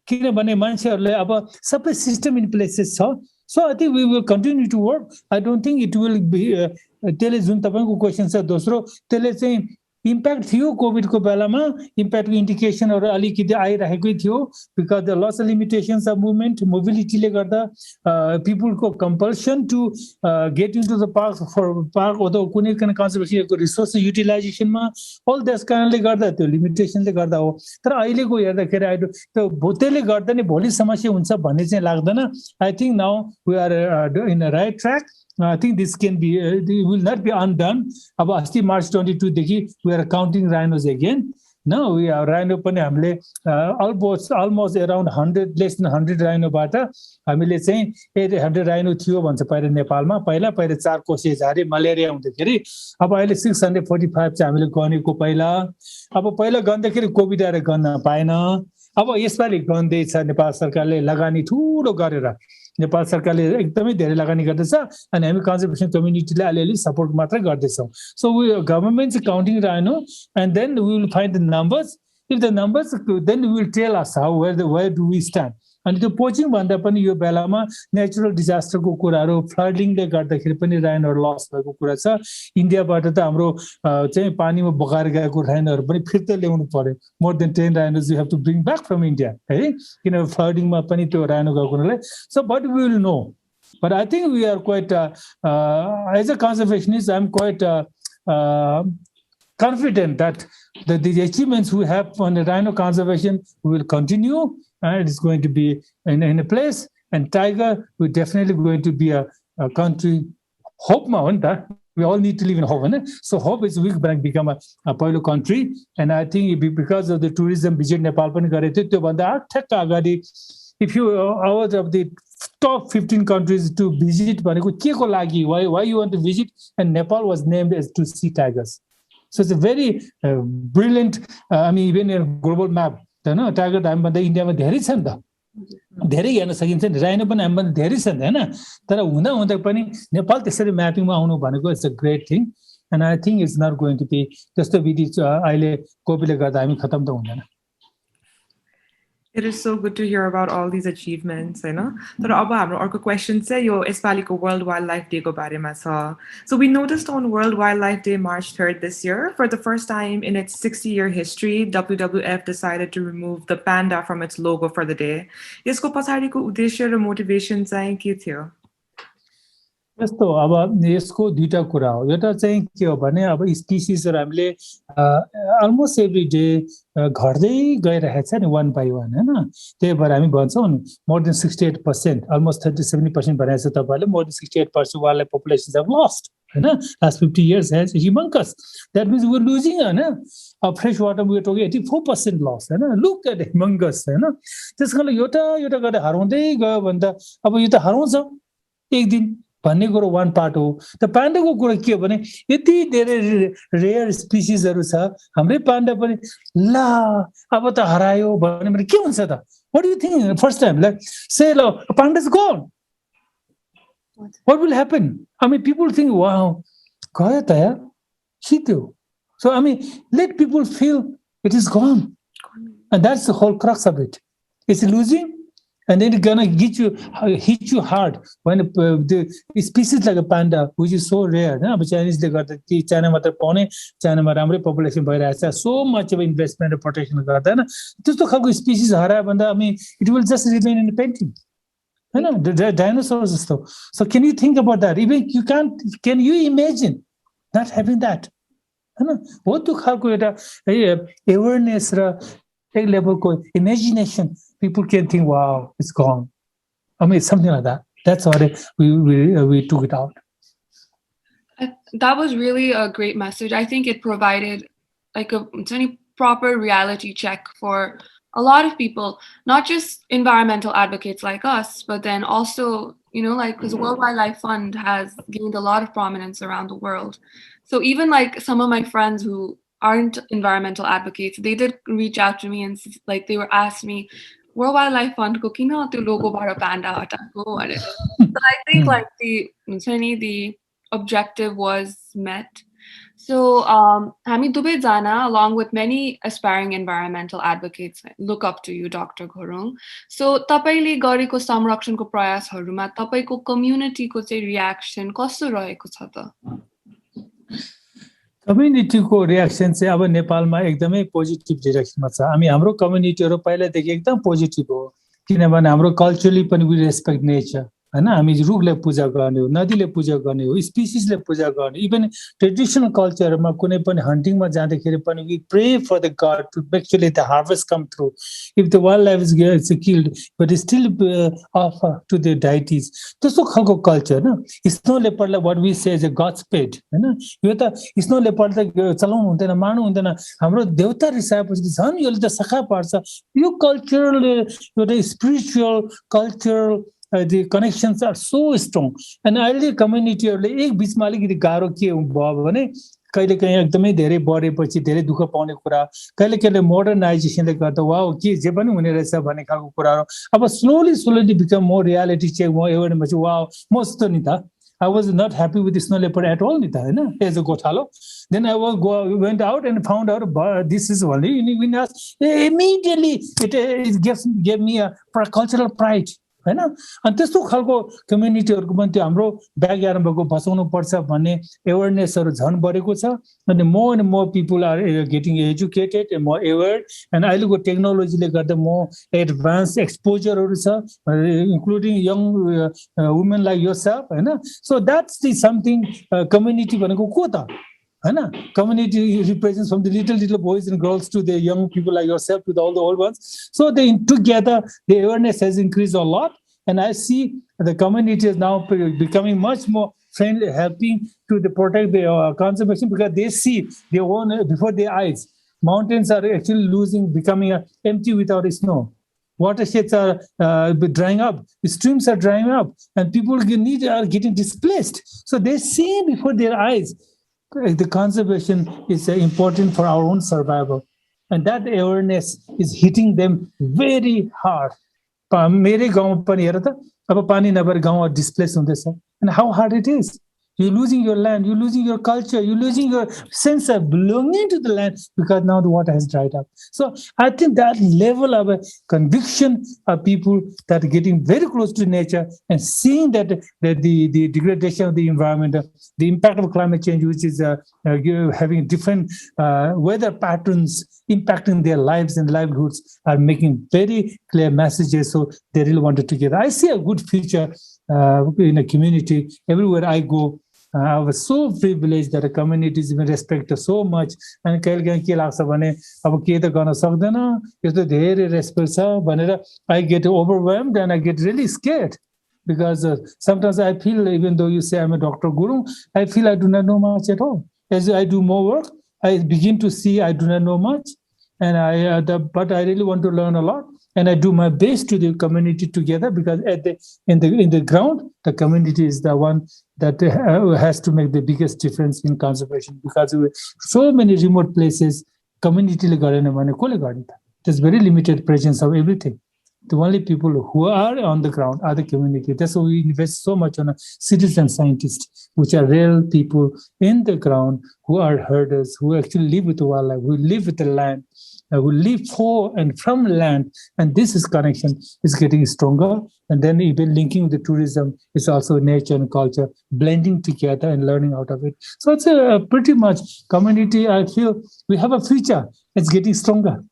किनभने मान्छेहरुले अब सबै सिस्टम इन प्लेसेस छ So I think we will continue to work. I don't think it will be त्यसले जुन तपाईको क्वेशन छ दोस्रो त्यसले चाहिँ इम्प्याक्ट थियो कोभिडको बेलामा इम्प्याक्टको इन्डिकेसनहरु अलिकति आइरहेकै थियो because the loss limitations of movement मोबिलिटीले गर्दा पिपलको compulsion to get into the park अथवा कुनै कन्जर्भेसनको रिसोर्स युटिलाइजेसनमा अल द्याट कारणले गर्दा त्यो लिमिटेसनले गर्दा हो तर अहिलेको हेर्दाखेरि त्यो त्यसले गर्दा नि भोलि समस्या हुन्छ भन्ने चाहिँ लाग्दैन I think now we are in the right track I think this can be, will not be undone. अब अस्ति March 22 देखि we are counting rhinos again. Now we are rhino पनि हामीले almost around 100 less than 100 rhino बाट हामीले चाहिँ 800 rhino थियो भन्छ पहिला नेपालमा पहिला 4 कोसे झारे मलेरिया हुँदाखेरि अब अहिले 645 चाहिँ हामीले गनेको पहिला अब पहिला गन्दाखेरि कोभिड आएर गन्न पाएन अब यसपालि गन्दैछ नेपाल सरकारले लगानी ठूलो गरेर नेपाल सरकारले एकदमै धेरै लगानी गर्दैछ अनि हामी कन्जर्भेसन कम्युनिटीले अलिअलि सपोर्ट मात्र गर्दैछौं so we government is counting rhino and then we will find the numbers if the numbers then we will tell us how where do we stand अनि त्यो पोचिङ भन्दा पनि यो बेलामा नेचुरल डिजास्टरको कुराहरु फ्लडिङले गर्दाखेरि पनि राइनहरु लस भएको कुरा छ इन्डियाबाट त हाम्रो चाहिँ पानीमा बगाएर गएको राइनहरु पनि फिर्ता ल्याउनु पर्यो more than 10 rhinos you have to bring back from India है किन फ्लडिङमा पनि त्यो राइनो गएको हुनाले so but we will know but I think we are quite as a conservationist I am quite confident that the achievements we have on the rhino conservation will continue and it is going to be in a place and tiger will definitely going to be a country hope ma we all need to live in hope so hope is we become a पहिलो country and I think because of the tourism visit Nepal पनि गरे थियो त्यो भन्दा ठ्याक्क अगाडि if you out of the top 15 countries to visit भनेको के को लागि why you want to visit and Nepal was named as to see tigers. So it's a very brilliant, I mean, even a global map. Tiger time भन्दा इन्डियामा धेरै छ नि त धेरै हेर्न सकिन्छ नि राइनो पनि हामी धेरै छ नि हैन तर हुँदा हुँदा पनि नेपाल त्यसरी म्यापिङमा आउनु भनेको it's a great thing and I think it's not going to be त्यस्तो विधि अहिले कोभिडले गर्दा हामी खतम त हुँदैन It is so good to hear about all these achievements, you know. तर अब हाम्रो अर्को क्वेशन चाहिँ यो यसपालिको World Wildlife Day को बारेमा छ. So we noticed on World Wildlife Day March 3rd this year, for the first time in its 60-year history, WWF decided to remove the panda from its logo for the day. यसको पछाडिको उद्देश्य र motivation चाहिँ के थियो? यस्तो अब यसको दुईटा कुरा हो एउटा चाहिँ के हो भने अब स्पिसिसहरु हामीले अलमोस्ट एभ्री डे घट्दै गइरहेछ नि वन बाइ वन हैन त्यही भएर हामी भन्छौं नि मोर देन 68% अलमोस्ट 37% भनेछ तपाईहरुले more than 68% wildlife populations have lost हैन last 50 years has humongous that means we are losing हैन अब fresh water we are talking 84% loss हैन look at humongous हैन त्यसकारण एउटा गर्दा हराउँदै गयो भन्दा अब यो त हराउँछ एक दिन भन्ने कुरो वान पार्ट हो त पाण्डाको कुरा के हो भने यति धेरै रेयर स्पिसिसहरु छ हाम्रै पाण्डा पनि ला अब त हरायो भने के हुन्छ त what do you think first time like say लो panda is gone what will happen I mean people think wow गयो त यार सित्यो so I mean let people feel it is gone and that's the whole crux of it it's losing and then it's gonna hit you hard when the species like a panda which is so rare na Chinese le garda ti China matra paune China ma ramrai population bhairacha so much of investment and protection garda na त्यस्तो खालको species हरायो भन्दा I mean it will just remain in the painting हैन the dinosaurs जस्तो so can you think about that even can you imagine not having that हैन हो त्यो खालको एउटा awareness र एक लेभलको imagination people can think wow it's gone I mean it's something like that that's why we took it out. That was really a great message. I think it provided like a proper reality check for a lot of people, not just environmental advocates like us, but then also, you know, like because the World Wildlife Fund has gained a lot of prominence around the world. So even like some of my friends who aren't environmental advocates, they did reach out to me and like they were asked me, World Wildlife Fund ko kina त्यो logo bara panda hatako भनेर. But I think like the objective was met. So, हामी दुवैजना, along with many aspiring environmental advocates, look up to you, Dr. Gurung. So, तपाईले गरेको संरक्षणको प्रयासहरुमा तपाईको कम्युनिटीको चाहिँ reaction कस्तो रहेको छ त? कम्युनिटीको रियाक्सन चाहिँ अब नेपालमा एकदमै पोजिटिभ डिरेक्सनमा छ। हामी हाम्रो कम्युनिटीहरु पहिलादेखि एकदम पोजिटिभ हो, किनभने हाम्रो कल्चरली पनि वी रेस्पेक्ट नेचर हैन। हामी रुखले पूजा गर्ने हो, नदीले पूजा गर्ने हो, स्पिसिसले पूजा गर्ने। इभन ट्रेडिसनल कल्चरमा कुनै पनि हन्टिङमा जाँदाखेरि पनि we pray for the god to make sure the harvest come through. If the wildlife is killed but still offer to the deities, त्यस्तो खालको कल्चर न। स्नो लेपर्डलाई what we say is a god's pet हैन। यो त snow leopard त चलाउनु हुँदैन, मार्नु हुँदैन। हाम्रो देवता रिसाएपछि झन् यसले त सखा पार्छ। यो कल्चरल एउटा spiritual cultural the connections are so strong. And अहिले कम्युनिटीहरुले एक बीचमा अलिकति गाह्रो के भयो भने कहिलेकाहीँ एकदमै धेरै बढेपछि धेरै दुःख पाउने कुरा, कहिलेकाहीँ मोडर्नाइजेसनले गर्दा वाओ के जे पनि हुने रहेछ भन्ने खालको कुराहरु अब slowly become more reality check म एवेरनेस वाओ मस्तो नि त। I was not happy with the snow leopard at all, Nita, as a gothalo. Then I went out and found out this is only immediately it gave me a cultural pride. हैन। अनि त्यस्तो खालको कम्युनिटीहरुको पनि त्यो हाम्रो ब्याकयार्डमा भएको बचाउनु पर्छ भन्ने अवेयरनेसहरु झन् बढेको छ। अनि more people are getting educated and more aware. And अहिलेको टेक्नोलोजीले गर्दा मोर एडभान्स एक्सपोजरहरु छ, including young women like yourself हैन। So that's the something community भनेको को त हैन। Community represents from the little boys and girls to the young people like yourself to all the old ones. So they together the awareness has increased a lot, and I see the community is now becoming much more friendly, helping to protect the conservation, because they see their own before their eyes. Mountains are actually becoming empty without snow. Watersheds are drying up, streams are drying up, and people are getting displaced. So they see before their eyes. The conservation is important for our own survival, and that awareness is hitting them very hard. मेरे गाउँ पनि हेर त, अब पानी नभएर गाउँ displace हुँदैछ, and how hard it is. You're losing your land, you're losing your culture, you're losing your sense of belonging to the land because now the water has dried up. So I think that level of conviction of people that are getting very close to nature and seeing that the degradation of the environment, the impact of climate change, which is having different weather patterns impacting their lives and livelihoods, are making very clear messages. So they really want it together. I see a good future in a community. Everywhere I go, I was so privileged that the communities even respect us so much. And कहिलेकाहीँ के लाग्छ भने अब के त गर्न सक्दैन, यस्तो धेरै रेस्पेक्ट छ भनेर I get overwhelmed and I get really scared, because sometimes I feel, even though you say I'm a Dr. Gurung, I feel I do not know much at all. As I do more work, I begin to see I do not know much, and but I really want to learn a lot. And I do my best to the community together, because in the ground, the community is the one that has to make the biggest difference in conservation. Because so many remote places, community le garena bhane kole गर्ने त? There's very limited presence of everything. The only people who are on the ground are the community. That's why we invest so much on citizen scientists, which are real people in the ground who are herders, who actually live with the wildlife, who live with the land, who live for and from land. And this connection is getting stronger. And then even linking with the tourism is also nature and culture, blending together and learning out of it. So it's a pretty much community. I feel we have a future. It's getting stronger.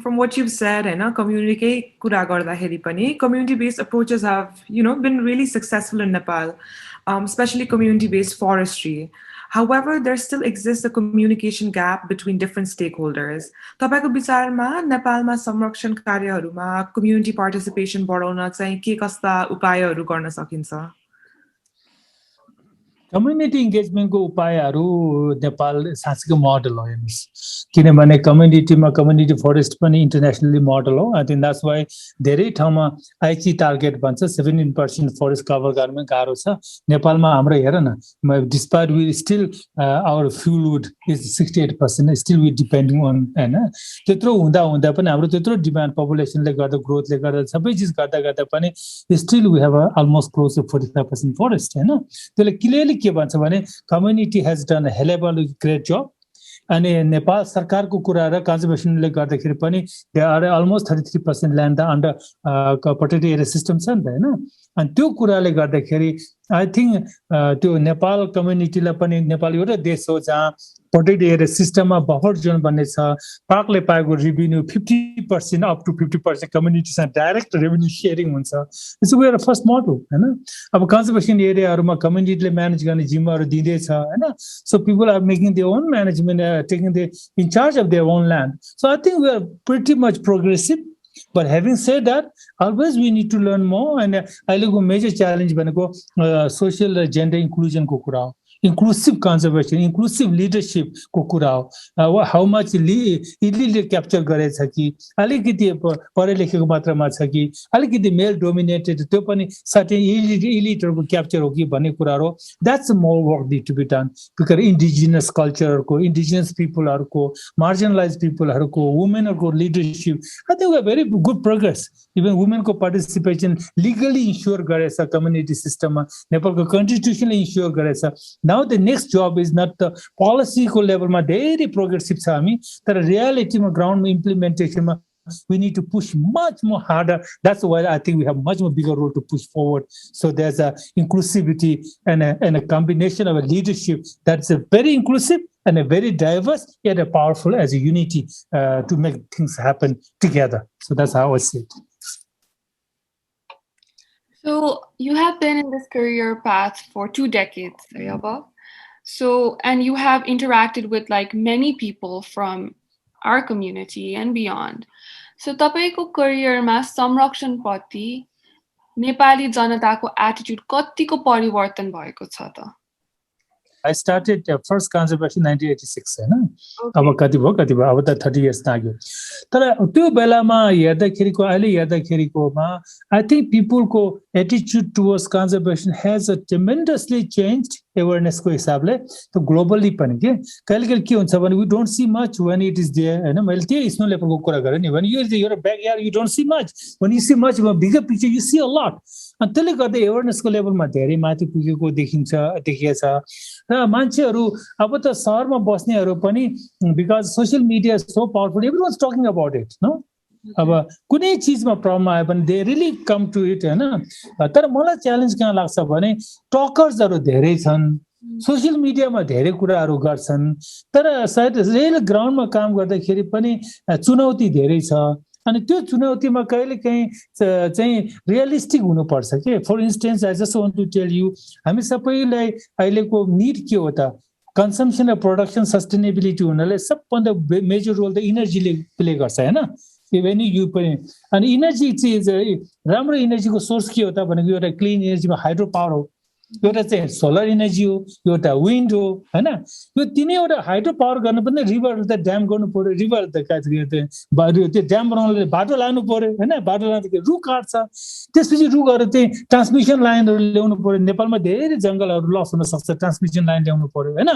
From what you've said, community-based approaches have, been really successful in Nepal, especially community-based forestry. However, there still exists a communication gap between different stakeholders. तपाईको विचारमा नेपालमा संरक्षण कार्यहरुमा community participation बढाउन चाहिँ के कस्ता उपायहरु गर्न सकिन्छ? कम्युनिटी इन्गेजमेन्टको उपायहरु नेपाल साँच्चैको मोडल हो हेर्नुस्, किनभने कम्युनिटी फरेस्ट पनि इन्टरनेशनली मोडल हो। आई थिंक द्याट्स वाइ धेरै ठाउँमा आइची टार्गेट भन्छ 17% फरेस्ट कभर गर्न गाह्रो छ। नेपालमा हाम्रो हेर न, despite we still our fuel wood is 68%, still we depending on, हैन? त्यत्रो हुँदा पनि हाम्रो त्यत्रो डिमान्ड पपुलेसनले गर्दा, ग्रोथले गर्दा, सबै चीज गर्दा पनि still we have almost close to 45% forest, हैन? त्यसले क्लियरली के भन्छ भने community has done a hell of a great job अनि नेपाल सरकारको कुरा र कन्जर्भेसनले गर्दाखेरि पनि they are almost 33% land under protected area system छ नि त हैन अनि त्यो कुराले गर्दाखेरि आई थिंक त्यो नेपाल कम्युनिटीलाई पनि नेपाल एउटा देश हो जहाँ प्रोटेक्टेड एरिया सिस्टममा बफर जोन बन्ने छ पार्कले पाएको रेभिन्यू 50% अप टु 50% कम्युनिटीसँग डाइरेक्ट रेभिन्यू शेयरिङ हुन्छ इट्स वेयर फर्स्ट मोडल हैन अब कन्जर्भेसन एरियाहरुमा कम्युनिटीले म्यानेज गर्ने जिम्माहरु दिँदैछ हैन so people are making their own management taking the in charge of their own land so I think we are pretty much progressive But having said that, always we need to learn more. And I look a major challenge when I go social gender inclusion ko kura, inclusive conservation, inclusive leadership ko kura. How much illegal capture gare cha ki, alikiti pare lekheko matrama cha ki, alikiti male dominated त्यो पनि certain elite को capture हो कि भन्ने कुरा हो. That's more work need to be done because indigenous culture को, indigenous people को, marginalized people को, women को leadership. I think we have very good progress. Even women को participation legally ensure गरेछ community system मा नेपालको constitution ensure गरेछ. Now the next job is not the policy को level मा धेरै progressive छ हामी तर reality मा ground implementation मा we need to push much more harder. That's why I think we have much more bigger role to push forward. So there's a inclusivity and a combination of a leadership that's a very inclusive and a very diverse yet a powerful as a unity to make things happen together. So that's how I see it. So you have been in this career path for 2 decades, Ayaba. So, and you have interacted with like many people from our community and beyond. So तपाईको करियरमा संरक्षण प्रति नेपाली जनताको attitude कतिको परिवर्तन भएको छ त? I started first conservation 1986 हैन अब कति भयो अब त 30 years लाग्यो तर त्यो बेलामा हेर्दाखेरिको अहिले हेर्दाखेरिकोमा I think people को attitude towards conservation has a tremendously changed awareness को हिसाबले त ग्लोबली पनि के कहिले के हुन्छ भने we don't see much when it is there हैन मैले त्यही स्नो लेपरको कुरा गरे नि when you are your backyard you don't see much when you see much bigger picture you see a lot अनि त्यसले गर्दा awareness को लेभलमा धेरै माथि पुगेको देखिएछ र मान्छेहरु अब त शहरमा बस्नेहरु पनि because social media is so powerful everyone's talking about it no अब कुनै चीजमा प्रब्लम आयो भने they really come to it हैन तर मलाई च्यालेन्ज कहाँ लाग्छ भने टकर्सहरु धेरै छन् सोशल मिडियामा धेरै कुराहरु गर्छन् तर सायद रियल ग्राउन्डमा काम गर्दाखेरि पनि चुनौती धेरै छ अनि त्यो चुनौतीमा कहिले कहीं चाहिँ रियलिस्टिक हुनु पर्छ के for instance I just want to tell you हामी सबैलाई अहिलेको नीड के हो त कन्जम्पसन र प्रोडक्सन सस्टेनेबिलिटी हुनले सबभन्दा मेजर रोल त इनर्जीले प्ले गर्छ हैन इभन यु पनि अनि इनर्जी चाहिँ राम्रो इनर्जीको सोर्स के हो त भनेको एउटा क्लीन एनर्जीमा हाइड्रो पावर हो एउटा चाहिँ सोलर एनर्जी हो एउटा विन्ड हो हैन यो तीनैवटा हाइड्रो पावर गर्न पनि रिभर त ड्याम गर्नु पर्यो रिभर त त्यो ड्याम बनाउनले बाटो लानु पर्यो हैन बाटो लाँदाखेरि रुख काट्छ त्यसपछि रुखहरु चाहिँ ट्रान्समिसन लाइनहरु ल्याउनु पर्यो नेपालमा धेरै जंगलहरु लस हुन सक्छ ट्रान्समिसन लाइन ल्याउनु पर्यो हैन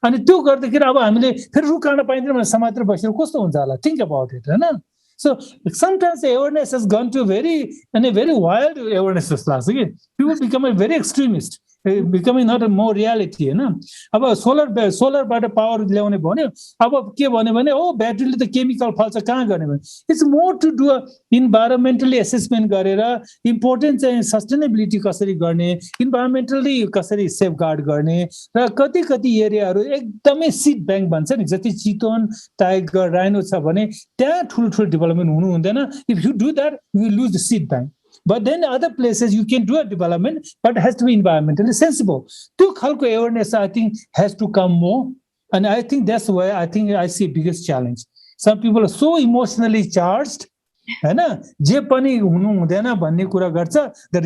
अनि त्यो गर्दाखेरि अब हामीले फेरि रुख काट्न पाइँदैन भने समात्र बसेर कस्तो हुन्छ होला थिंक अबाउट इट हैन So sometimes the awareness has gone to a very wild awareness class. People become a very extremist, becoming not a more reality. अब solar बाट power ल्याउने भन्यो अब के भन्यो भने ओ ब्याट्रीले त केमिकल फाल्छ कहाँ गर्ने भने it's more to do environmentally assessment गरेर इम्पोर्टेन्ट चाहिँ सस्टेनेबिलिटी कसरी गर्ने इन्भाइरोमेन्टली कसरी सेफगार्ड गर्ने र कति एरियाहरु एकदमै सीड बैंक भन्छ नि जति चितवन टाइगर राइनो छ भने त्यहाँ ठुलठुल डेभलपमेन्ट हुनु हुँदैन if you do that you loose the seed bank But then other places you can do a development, but it has to be environmentally sensible. Two khalko awareness, I think, has to come more. And I think that's where I think I see biggest challenge. Some people are so emotionally charged. The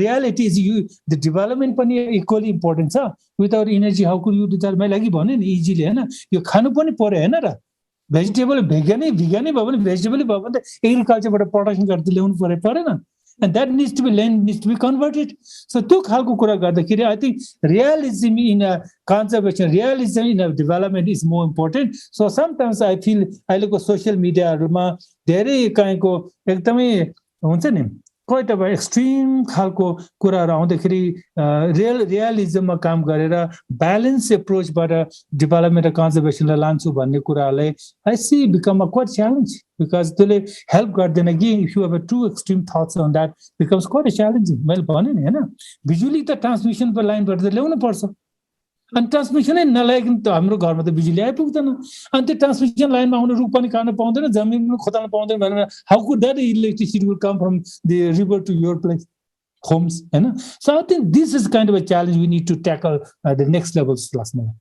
reality is the development pani equally important. Without energy, how could you do that? Easily, you can't put vegetable, vegan, vegetable, agriculture, but a production got the loan for a foreigner. And that needs to be converted. So two khalko kura gardakiri I think realism in a conservation, realism in a development is more important. So sometimes I feel I look at social media ruma धेरै काइको एकदमै हुन्छ नि quite अब extreme खालको कुराहरू आउँदाखेरि रियलिजममा काम गरेर ब्यालेन्स एप्रोचबाट डेभलपमेन्ट र कन्जर्भेसनलाई लान्छु भन्ने कुरालाई I see become a quite challenge because त्यसले हेल्प गर्दैन कि if you have to extreme thoughts on that becomes quite challenging मैले भने नि होइन बिजुली त ट्रान्समिसनको लाइनबाट त ल्याउनु पर्छ अनि ट्रान्समिसनै नल्याइकन त हाम्रो घरमा त बिजुली आइपुग्दैन अनि त्यो ट्रान्समिसन लाइनमा आउने रुख पनि काट्न पाउँदैन जमिन पनि खोताल्न पाउँदैन भनेर how could that electricity will come from the river to your place homes so I think this is kind of a challenge we need to tackle at the next levels last month.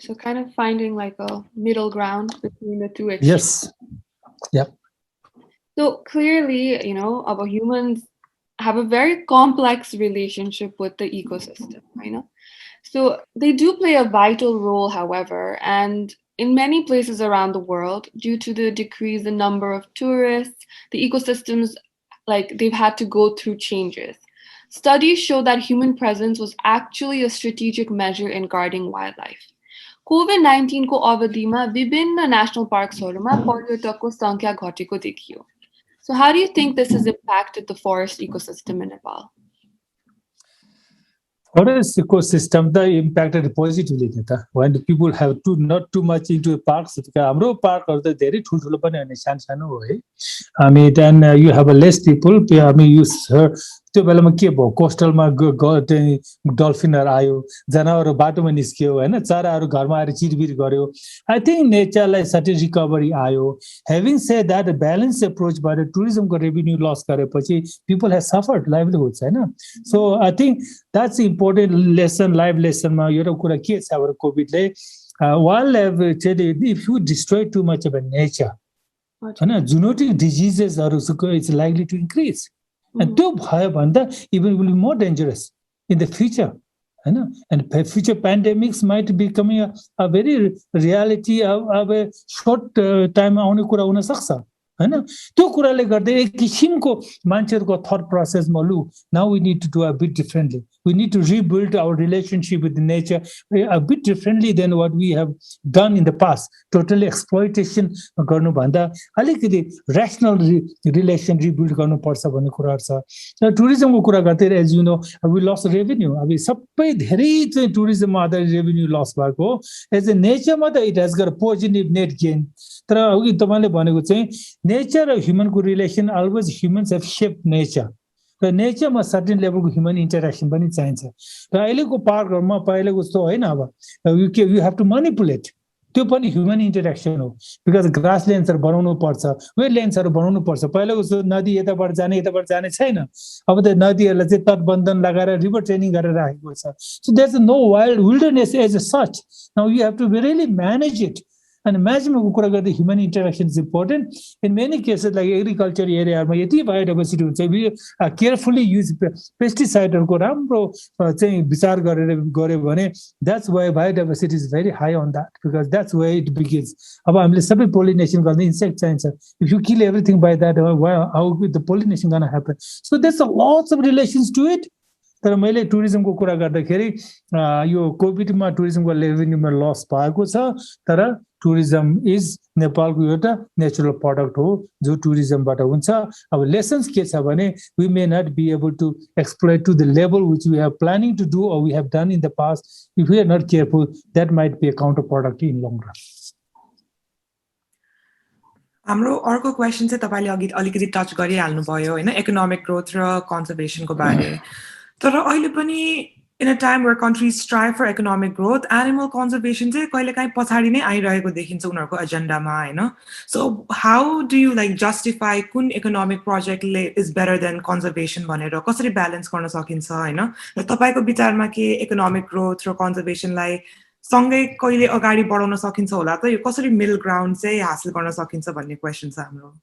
So kind of finding like a middle ground between the two extremes. Yes. Yep. So clearly, our humans have a very complex relationship with the ecosystem, So they do play a vital role, however, and in many places around the world, due to the decrease in number of tourists, the ecosystems they've had to go through changes. Studies show that human presence was actually a strategic measure in guarding wildlife. COVID-19 को अवधिमा विभिन्न national parksहरूमा पर्यटकको संख्या घटेको देखियो. So how do you think this has impacted the forest ecosystem in Nepal? Forest ecosystem that impacted positively when the people have not too much into parks. हाम्रो पार्कहरु त धेरै ठुलठुलो पनि हैन सानो हो है. I mean then you have a less people. I mean you त्यो बेलामा के भयो कोस्टलमा डल्फिनहरु आयो जनावरहरु बाटोमा निस्कियो हैन चराहरु घरमा आएर चिरबिर गर्यो आई थिंक नेचरलाई सर्टेन रिकभरी आयो हैविङ सेड दैट ब्यालेन्स एप्रोच बाट टुरिज्मको रेभिन्यू लस गरेपछि पीपल हैव सफर्ड लाइभलीहुड्स हैन so I think that's important lesson life लेसनमा एउटा कुरा के छ अब कोभिडले wildlife if you destroy too much of nature हैन जूनोटिक डिजीजेसहरु it's likely to increase and त्यो भयो भन्दा even will be more dangerous in the future and future pandemics might be becoming a very reality of a short time आउने कुरा हुन सक्छ हैन त्यो कुराले गर्दा एक किसिमको मान्छेहरुको थट प्रोसेसमा लु now we need to do a bit differently we need to rebuild our relationship with nature a bit differently than what we have done in the past totally exploitation गर्नु भन्दा अलिकति rational relation rebuild गर्नु पर्छ भन्ने कुरा छ र टुरिज्मको कुरा गर्दै as you know we lost revenue अब सबै धेरै चाहिँ टुरिज्ममा आधारित revenue loss भएको as a nature मा त it has got a positive net gain तर अघि तपाईले भनेको चाहिँ nature र human को relation always humans have shaped nature र नेचरमा सर्टेन लेभलको ह्युमन इन्टरेक्सन पनि चाहिन्छ र अहिलेको पार्कहरुमा पहिलेको जस्तो हैन अब यु हैव टु म्यानिपुलेट त्यो पनि ह्युमन इन्टरेक्सन हो बिकज ग्रासल्यान्ड्सहरु बनाउनु पर्छ वेटल्यान्ड्सहरु बनाउनु पर्छ पहिलेको जस्तो नदी यताबाट जाने छैन अब त नदीहरुलाई चाहिँ तटबन्धन लगाएर रिभर ट्रेनिङ गरेर राखेको छ so there is no wild wilderness as a such now you have to really manage it And imagine the human interaction is important. In many cases, like agriculture area, biodiversity, we carefully use pesticide that's why biodiversity is very high on that, because that's where it begins. Pollination, insect science. If you kill everything by that, how is the pollination going to happen? So there's lots of relations to it. तर मैले टुरिज्मको कुरा गर्दाखेरि यो कोभिडमा टुरिज्मको रेभिन्यूमा loss भएको छ तर टुरिज्म इज नेपालको एउटा नेचुरल प्रोडक्ट हो जो टुरिज्मबाट हुन्छ अब लेसन्स के छ भने we may not be able to exploit to the level which we have planning to do or we have done in the past if we are not careful that might be a counter product in long run हाम्रो अर्को question चाहिँ तपाईले अघि अलिकति touch गरिहाल्नु भयो हैन economic growth र कन्जर्भेसनको बारे तर अहिले पनि in a time where countries strive for economic growth, animal conservation चाहिँ कहिलेकाहीँ पछाडी नै आइरहेको देखिन्छ उनीहरुको एजेन्डामा हैन so how do you justify कुन economic project is better than conservation भनेर कसरी ब्यालेन्स गर्न सकिन्छ हैन र तपाईको विचारमा के economic growth र conservation लाई सँगै कहिले अगाडि बढाउन सकिन्छ होला त यो कसरी मिडल ग्राउन्ड चाहिँ हासिल गर्न सकिन्छ भन्ने क्वेशन छ हाम्रो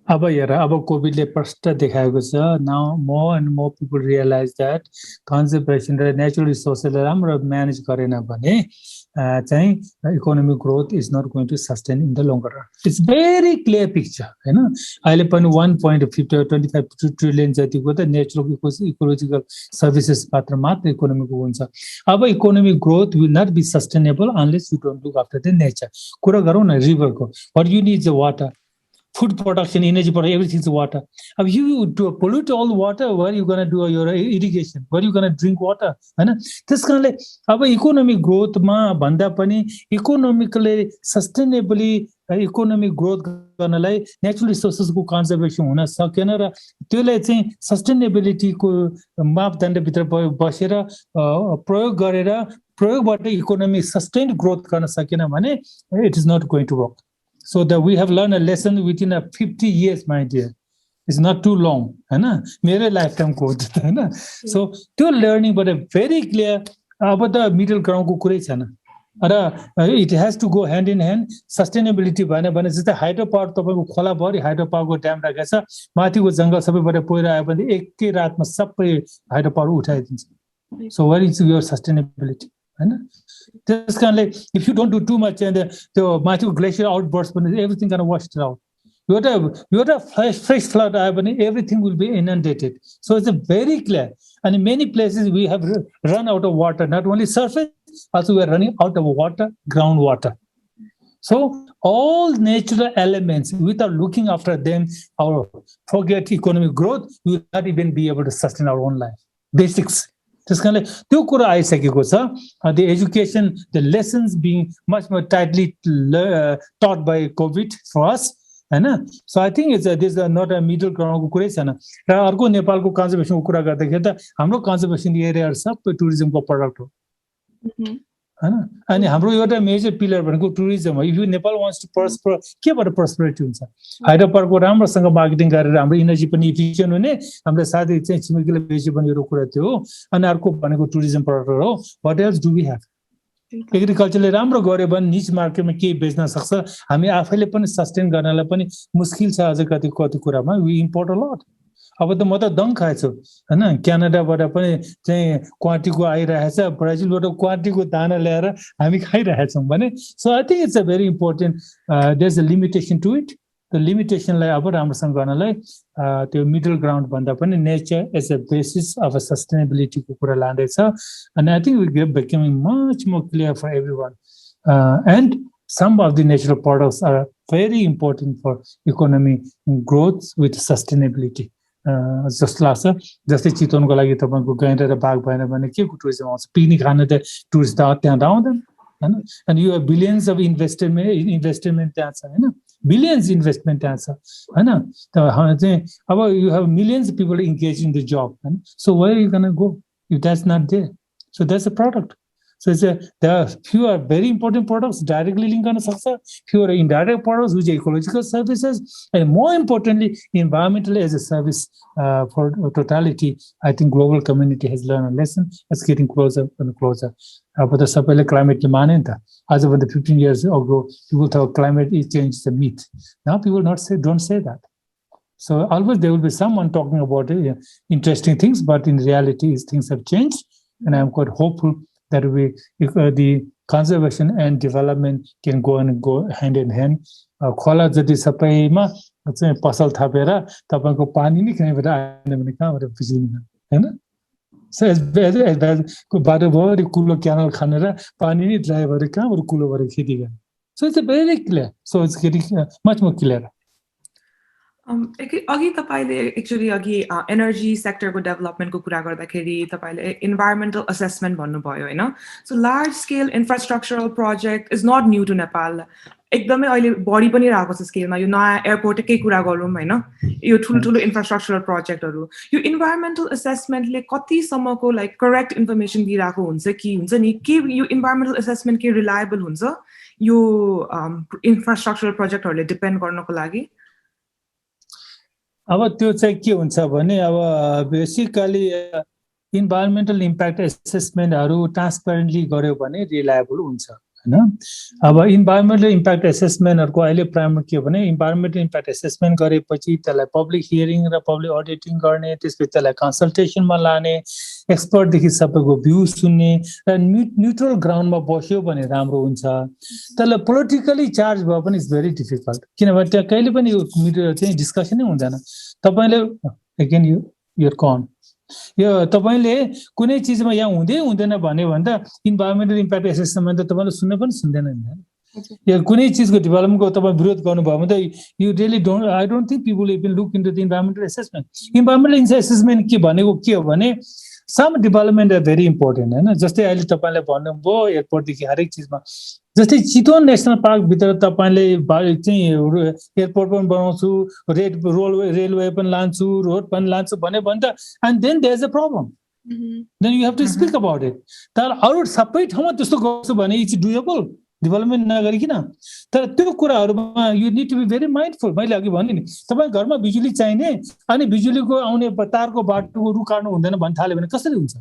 अब हेर अब कोभिडले प्रष्ट देखाएको छ now more and more people realise that conservation र नेचुरल रिसोर्सलाई राम्रो म्यानेज गरेन भने चाहिँ economic growth is not going to sustain in the longer run it's very clear picture हैन अहिले पनि 1.25 ट्रिलियन जतिको त नेचुरल इकोलोजिकल सर्भिसेस मात्र इकोनोमीको हुन्छ अब economic growth will not be sustainable unless you don't look after the nature कुरा गरौँ न रिभरको what you need the water food production, energy production, everything is water. If you do pollute all water, where are you going to do your irrigation? Where are you going to drink water? This kind of economic growth ma banda pani economically sustainably economic growth गर्नलाई natural रिसोर्सेसको conservation हुन सकेन र त्यसलाई चाहिँ sustainability को मापदण्ड भित्र बसेर प्रयोग गरेर प्रयोगबाट इकोनोमी सस्टेन्ड ग्रोथ गर्न सकेन भने it is not going to work so that we have learned a lesson within a 50 years, my dear. It's not too long, mere lifetime code, so to learning, but a very clear about the middle ground ko kurai chhaina. It has to go hand in hand. Sustainability bhane जस्तै hydropower तपाईको खोला भरि हाइड्रोपावरको dam राखेछ माथिको जंगल सबैबाट पहिरो आयो भने एकै रातमा सबै hydropower उठाइदिन्छ. So where is your sustainability? This kind of if you don't do too much and the Matthew glacier outburst, everything gonna wash it out. You have a fresh flood, everything will be inundated. So it's a very clear. And in many places we have run out of water, not only surface, also we are running out of water, groundwater. So all natural elements, without looking after them, or forget economic growth, we will not even be able to sustain our own life. Basics. त्यसकारणले त्यो कुरा आइसकेको छ. The education, the lessons being much more tightly taught by COVID for us, so I think this is not a middle ground को कुरै छैन. र अर्को नेपालको कन्जर्भेसनको कुरा गर्दाखेरि त हाम्रो कन्जर्भेसन एरियाहरु सबै टुरिज्मको प्रोडक्ट हो. अनि हाम्रो एउटा मेजर पिलर भनेको टुरिज्म हो. If you Nepal wants to prosper, केबाट प्रस्पेरिटी हुन्छ? हाइड्रोपावरको राम्रोसँग मार्केटिङ गरेर हाम्रो इनर्जी पनि इफिसिएन्ट हुने, हाम्रो साथै चाहिँ छिमेकीले बेच्यो पनि यो कुरा थियो. अनि अर्को भनेको टुरिज्म प्रोडक्ट हो. What else do we have? एग्रिकल्चरले राम्रो गर्यो भने निच मार्केटमा केही बेच्न सक्छ. हामी आफैले पनि सस्टेन गर्नलाई पनि मुस्किल छ अझ कति कुरामा. We import a lot. अब त म त दङ खाएछु क्यानाडाबाट पनि चाहिँ क्वाटीको आइरहेछ, ब्राजिलबाट क्वाटीको दाना ल्याएर हामी खाइरहेछौँ भने. So I think it's a very important. There is a limitation to it. त्यो लिमिटेसनलाई अब राम्रोसँग गर्नलाई त्यो मिडल ग्राउन्ड भन्दा पनि nature as a basis of a सस्टेनेबिलिटीको कुरा लाँदैछ. अनि I think we becoming much more clear for everyone. And some of the natural products are very important for economic growth with sustainability. जस्तो लाग्छ. जस्तै चितवनको लागि तपाईको गैंडा र बाघ भएन भने के को टुरिज्म आउँछ? पिकनिक खान त टुरिस्ट त्यहाँ आउँदैन हैन. अनि यो बिलियन्स अफ इन्भेस्टमेन्ट त्यहाँ छ हैन. बिलियन्स इन्भेस्टमेन्ट त्यहाँ छ हैन. चाहिँ अब you have millions people engaged in the job हैन. So where are you going to go if that's not there? So that's a product. So there are few are very important products directly linked on सक्छ, few are indirect products which are ecological services, and more importantly environmentally as a service for totality. I think global community has learned a lesson. It's getting closer and closer. But the सबैले climate माने नि त. As of the 15 years ago, people thought climate change is a myth. Now people don't say that. So always there will be someone talking about interesting things, but in reality things have changed, and I'm quite hopeful that the conservation and development can go hand in hand. खोला जति सबैमा चाहिँ पसल थपेर तपाईको पानी नै कहीँबाट आएन भने कहाँबाट बिजुली हैन. So as को बाटोभरि कुलो क्यानल खनेर पानी नै ड्राई भएर कहाँबाट कुलो भएर खेती गर्ने. So it's very clear. So it's getting much more clear. अघि तपाईले एक्चुअली अघि एनर्जी सेक्टरको डेभलपमेन्टको कुरा गर्दाखेरि तपाईले इन्भाइरोमेन्टल असेसमेन्ट भन्नुभयो हैन. So large scale infrastructural project is not new to Nepal. एकदमै अहिले बढी पनि रहेको छ स्केलमा. यो नयाँ एयरपोर्टकै कुरा गरौँ हैन, यो ठुलो इन्फ्रास्ट्रक्चरल प्रोजेक्टहरु, यो इन्भाइरोमेन्टल असेसमेन्टले कतिसम्मको लाइक करेक्ट इन्फर्मेसन दिइराको हुन्छ कि हुन्छ नि, के यो इन्भाइरोमेन्टल असेसमेन्ट के रिलायबल हुन्छ यो इन्फ्रास्ट्रक्चरल प्रोजेक्टहरुले डिपेन्ड गर्नको लागि? अब त्यो चाहिँ के हुन्छ भने अब बेसिकली इन्भाइरोमेन्टल इम्प्याक्ट एसेसमेन्टहरु ट्रान्सपेरेन्टली गर्यो भने रिलायबल हुन्छ हैन. अब इन्भाइरोमेन्टल इम्प्याक्ट एसेसमेन्टहरुको अहिले प्राइमरी के भने इन्भाइरोमेन्टल इम्प्याक्ट एसेसमेन्ट गरेपछि त्यसलाई पब्लिक हियरिङ र पब्लिक अडिटिङ गर्ने, त्यसपछि त्यसलाई कन्सल्टेसनमा लाने, एक्सपर्ट देखि सबैको भ्यू सुन्ने र न्यूट्रल ग्राउन्डमा बस्यो भने राम्रो हुन्छ. त्यसलाई पोलिटिकली चार्ज भए पनि इट्स भेरी डिफिकल्ट, किनभने त्यहाँ कहिले पनि यो मिडिया चाहिँ डिस्कसनै हुँदैन. तपाईले अगेन युर कन यो तपाईले कुनै चीजमा यहाँ हुँदैन भन्यो भने त इन्भाइरोमेन्टल इम्प्याक्ट एसेसमेन्ट त तपाईले सुन्न पनि सुन्दैन नि. या कुनै चिजको डेभलपमेन्टको तपाईँ विरोध गर्नुभयो भने त you really don't I don't think people even look into the environmental assessment environmental assessment के भनेको के हो भने some development are very important होइन जस्तै अहिले तपाईँले भन्नुभयो एयरपोर्टदेखि हरेक चिजमा जस्तै चितवन नेसनल पार्कभित्र तपाईँले चाहिँ एयरपोर्ट पनि बनाउँछु रेलवे पनि लान्छु रोड पनि लान्छु भन्यो भने त and then there is a problem then you have to speak about it तर अरू सबै ठाउँमा त्यस्तो गर्छु भने इट्स डुएबल डेभलपमेन्ट नगरिकन तर त्यो कुराहरूमा you need to be very mindful मैले अघि भने नि तपाईँ घरमा बिजुली चाहिने अनि बिजुलीको आउने तारको बाटोको रु काट्नु हुँदैन भन्ने थाल्यो भने कसरी हुन्छ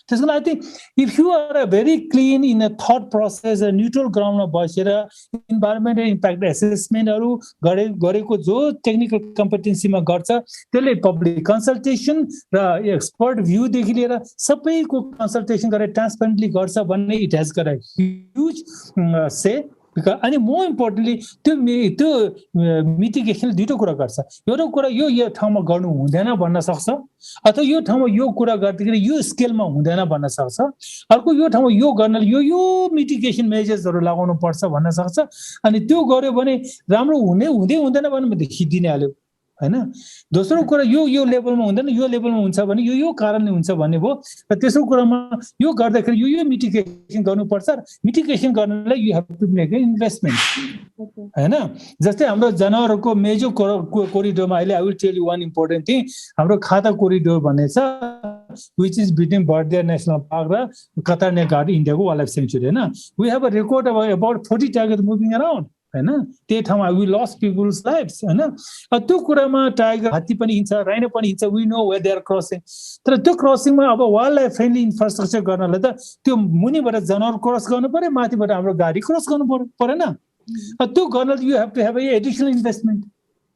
त्यसको लागि I think if you are a very clean in a thought process neutral ग्राउन्डमा बसेर इन्भाइरोमेन्टल इम्प्याक्ट एसेसमेन्टहरू गरेको जो टेक्निकल कम्पिटेन्सीमा गर्छ त्यसले पब्लिक कन्सल्टेसन र एक्सपर्ट भ्यूदेखि लिएर सबैको कन्सल्टेसन गरेर ट्रान्सपेरेन्टली गर्छ भन्ने it has got a huge say अनि मोर इम्पोर्टेन्टली त्यो मिटिगेसन दुईटै कुरा गर्छ एउटा कुरा यो ठाउँमा गर्नु हुँदैन भन्न सक्छ अथवा यो ठाउँमा यो कुरा गर्दाखेरि यो स्केलमा हुँदैन भन्न सक्छ अर्को यो ठाउँमा यो गर्नले यो मिटिगेसन मेजर्सहरू लगाउनु पर्छ भन्न सक्छ अनि त्यो गर्यो भने राम्रो हुँदैन भने देखिदिने हाल्यो हैन दोस्रो कुरा यो लेभलमा हुँदैन यो लेभलमा हुन्छ भने यो कारणले हुन्छ भन्ने भयो र तेस्रो कुरामा यो गर्दाखेरि यो मिटिगेसन गर्नुपर्छ मिटिगेसन गर्नलाई you have to make investment हैन जस्तै हाम्रो जनावरहरूको मेजर कोरिडोरमा अहिले I will tell you one important thing हाम्रो खाता कोरिडोर भन्ने छ which is between Bardea National Park र कतारने घाट इन्डियाको वाइल्ड लाइफ सेन्चुरी हैन we have a record of about 40 tigers moving around हैन त्यो ठाउँमा we lost people's lives हैन त्यो कुरामा टाइगर हात्ती पनि हिँड्छ राइनो पनि हिँड्छ we know where they are crossing तर त्यो क्रसिङमा अब वाइल्ड लाइफ फ्रेन्डली इन्फ्रास्ट्रक्चर गर्नलाई त त्यो मुनिबाट जनावर क्रस गर्नु पर्यो माथिबाट हाम्रो गाडी क्रस गर्नु परेन त्यो गर्नलाई you have to have a additional investment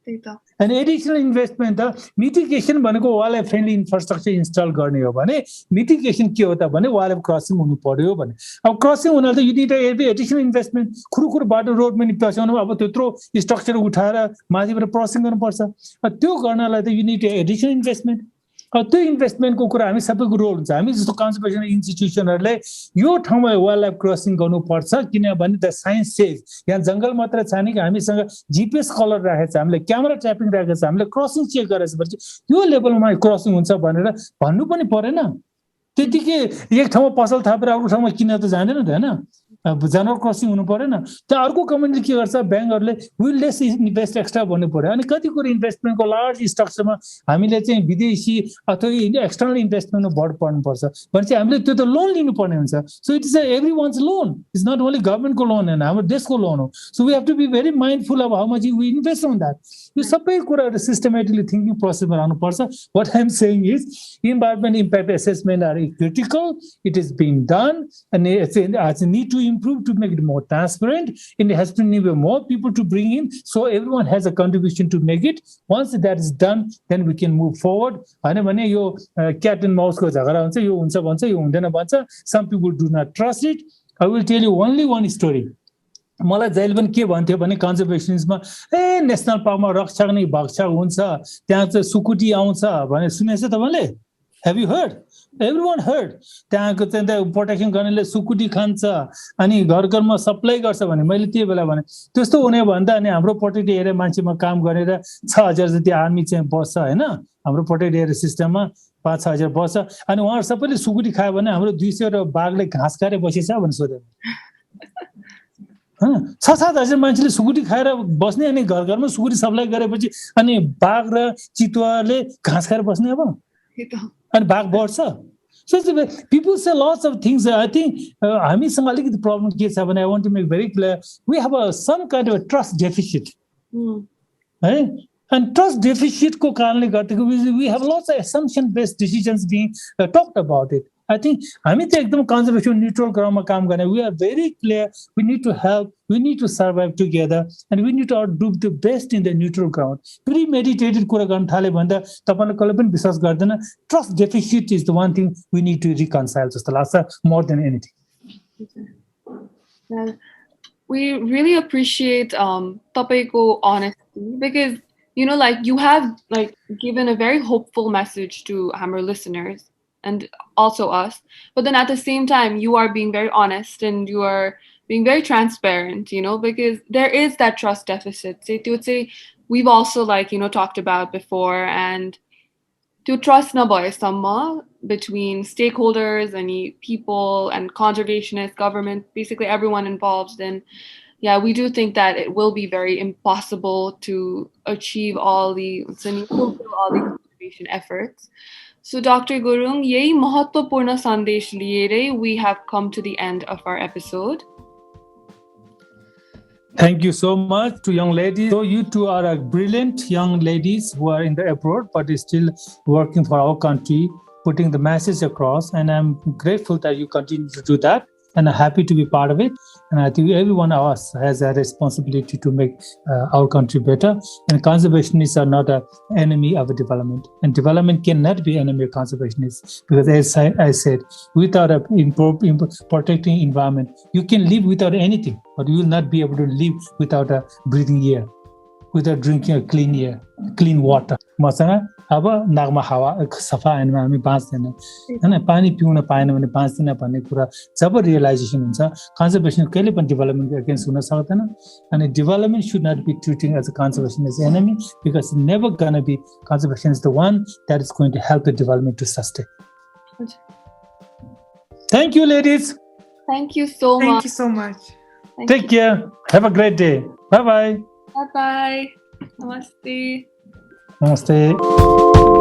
अनि एडिसनल इन्भेस्टमेन्ट त मिटिगेसन भनेको wild life friendly infrastructure install गर्ने हो भने मिटिगेसन के हो त भने वाइल्ड लाइफ क्रसिङ हुनु पर्यो भने अब क्रसिङ हुनाले त यु निड एडिसनल इन्भेस्टमेन्ट खुरुखुरु बाटो रोड पनि पस्याउनु अब त्यत्रो स्ट्रक्चर उठाएर माथिबाट क्रसिङ गर्नुपर्छ त्यो गर्नलाई त यु निड एडिसनल इन्भेस्टमेन्ट त्यो इन्भेस्टमेन्टको कुरा हामी सबैको रोल हुन्छ हामी जस्तो कन्जर्भेसन इन्स्टिट्युसनहरूले यो ठाउँमा वाइल्ड लाइफ क्रसिङ गर्नुपर्छ किनभने द साइन्स सेज यहाँ जङ्गल मात्र छैन कि हामीसँग जिपिएस कलर राखेको छ हामीले क्यामेरा ट्र्यापिङ राखेको छ हामीले क्रसिङ चेक गरेको छ भने यो लेभलमा क्रसिङ हुन्छ भनेर भन्नु पनि परेन त्यतिकै एक ठाउँमा पसल थापेर अरू ठाउँमा किन त जाँदैन त हैन जनावर क्रसिङ हुनु परेन त्यो अर्को कम्युनिटी के गर्छ ब्याङ्कहरूले विल लेस इन्भेस्ट एक्स्ट्रा भन्नु पर्यो अनि कति कुरो इन्भेस्टमेन्टको लार्ज स्ट्रक्चरमा हामीले चाहिँ विदेशी अथवा एक्सटर्नल इन्भेस्टमेन्टमा भर पर्नुपर्छ भने चाहिँ हामीले त्यो त लोन लिनुपर्ने हुन्छ so it is everyone's loan it's not only गभर्मेन्टको लोन होइन हाम्रो देशको लोन हो so we have to be very mindful अब how much we invest on that यो सबै कुराहरू सिस्टमेटिकली थिङ्किङ प्रोसेसमा राख्नुपर्छ what I am saying is environment impact assessment are critical it is being done and it's need to improve to make it more transparent and it has to need more people to bring in so everyone has a contribution to make it once that is done then we can move forward हैन भने यो cat and mouse को झगडा हुन्छ यो हुन्छ भन्छ यो हुँदैन भन्छ some people do not trust it I will tell you only one story मलाई जहिले पनि के भन्थ्यो भने कन्जर्भेसनमा नेसनल पार्कमा रक्षक नै भक्षक हुन्छ त्यहाँ चाहिँ सुकुटी आउँछ भने सुनेछ तपाईले Have you heard? Everyone heard. त्यहाँको चाहिँ प्रोटेक्सन गर्नेले सुकुटी खान्छ अनि घर घरमा सप्लाई गर्छ भने मैले त्यही बेला भने त्यस्तो हुने भन्दा अनि हाम्रो प्रोटेक्ट एरिया मान्छेमा काम गरेर 6000 जति आर्मी चाहिँ बस्छ हैन हाम्रो प्रोटेक्ट एरिया सिस्टममा 5-6000 बस्छ अनि उहाँहरु सबैले सुकुटी खायो भने हाम्रो 200 र बाघले घाँस खाएर बसेछ भने सोधे हैन 6-7 मान्छेले सुकुटी खाएर बस्ने अनि घर घरमा सुकुटी सप्लाई गरेपछि अनि बाघ र चितुवाले घाँस खाएर बस्ने अब and back boards so people say lots of things I think हामीसँग अलिकति प्रब्लम के छ भने I want to make very clear we have some kind of a trust deficit right and trust deficit को कारणले गर्दा we have lots of assumption based decisions being talked about it I think हामी त एकदम conservation neutral ग्राउन्डमा काम गर्ने we are very clear we need to help we need to survive together and we need to do the best in the neutral ground premeditated कुरा गर्न थाले भन्दा तपाईले कहिले पनि विश्वास गर्दैन trust deficit is the one thing we need to reconcile जस्तो लाग्छ more than anything we really appreciate तपाईको honesty because you know like you have like given a very hopeful message to our listeners and also us but then at the same time you are being very honest and you are being very transparent, because there is that trust deficit. We've also talked about before, and to trust na bhayesamma between stakeholders, any people and conservationists, government, basically everyone involved, then yeah, we do think that it will be very impossible to achieve fulfill all the conservation efforts. So Dr. Gurung, yahi mahatmapurna sandesh liye we have come to the end of our episode. Thank you so much to young ladies. So you two are brilliant young ladies who are in the abroad, but is still working for our country, putting the message across. And I'm grateful that you continue to do that. And I'm happy to be part of it. And I think every one of us has a responsibility to make our country better. And conservationists are not an enemy of development. And development cannot be enemy of conservationists. Because as I said, without protecting environment, you can live without anything, but you will not be able to live without a breathing air, without drinking a clean air, clean water. मसँग अब नाकमा हावा सफा आएन हामी बाँच्दैन हैन पानी पिउन पाएन भने बाँच्दैन भन्ने कुरा जब रियलाइजेसन हुन्छ कन्जर्भेसन कहिले पनि डेभलपमेन्टको अगेन्स्ट हुन सक्दैन अनि development should not be treating as a conservation as enemy because it's never going to be conservation is the one that is going to help the development to sustain. Thank you, ladies. Thank you so much. Thank you so much. Take care. Have a great day. Bye-bye. Bye-bye. Namaste. Namaste.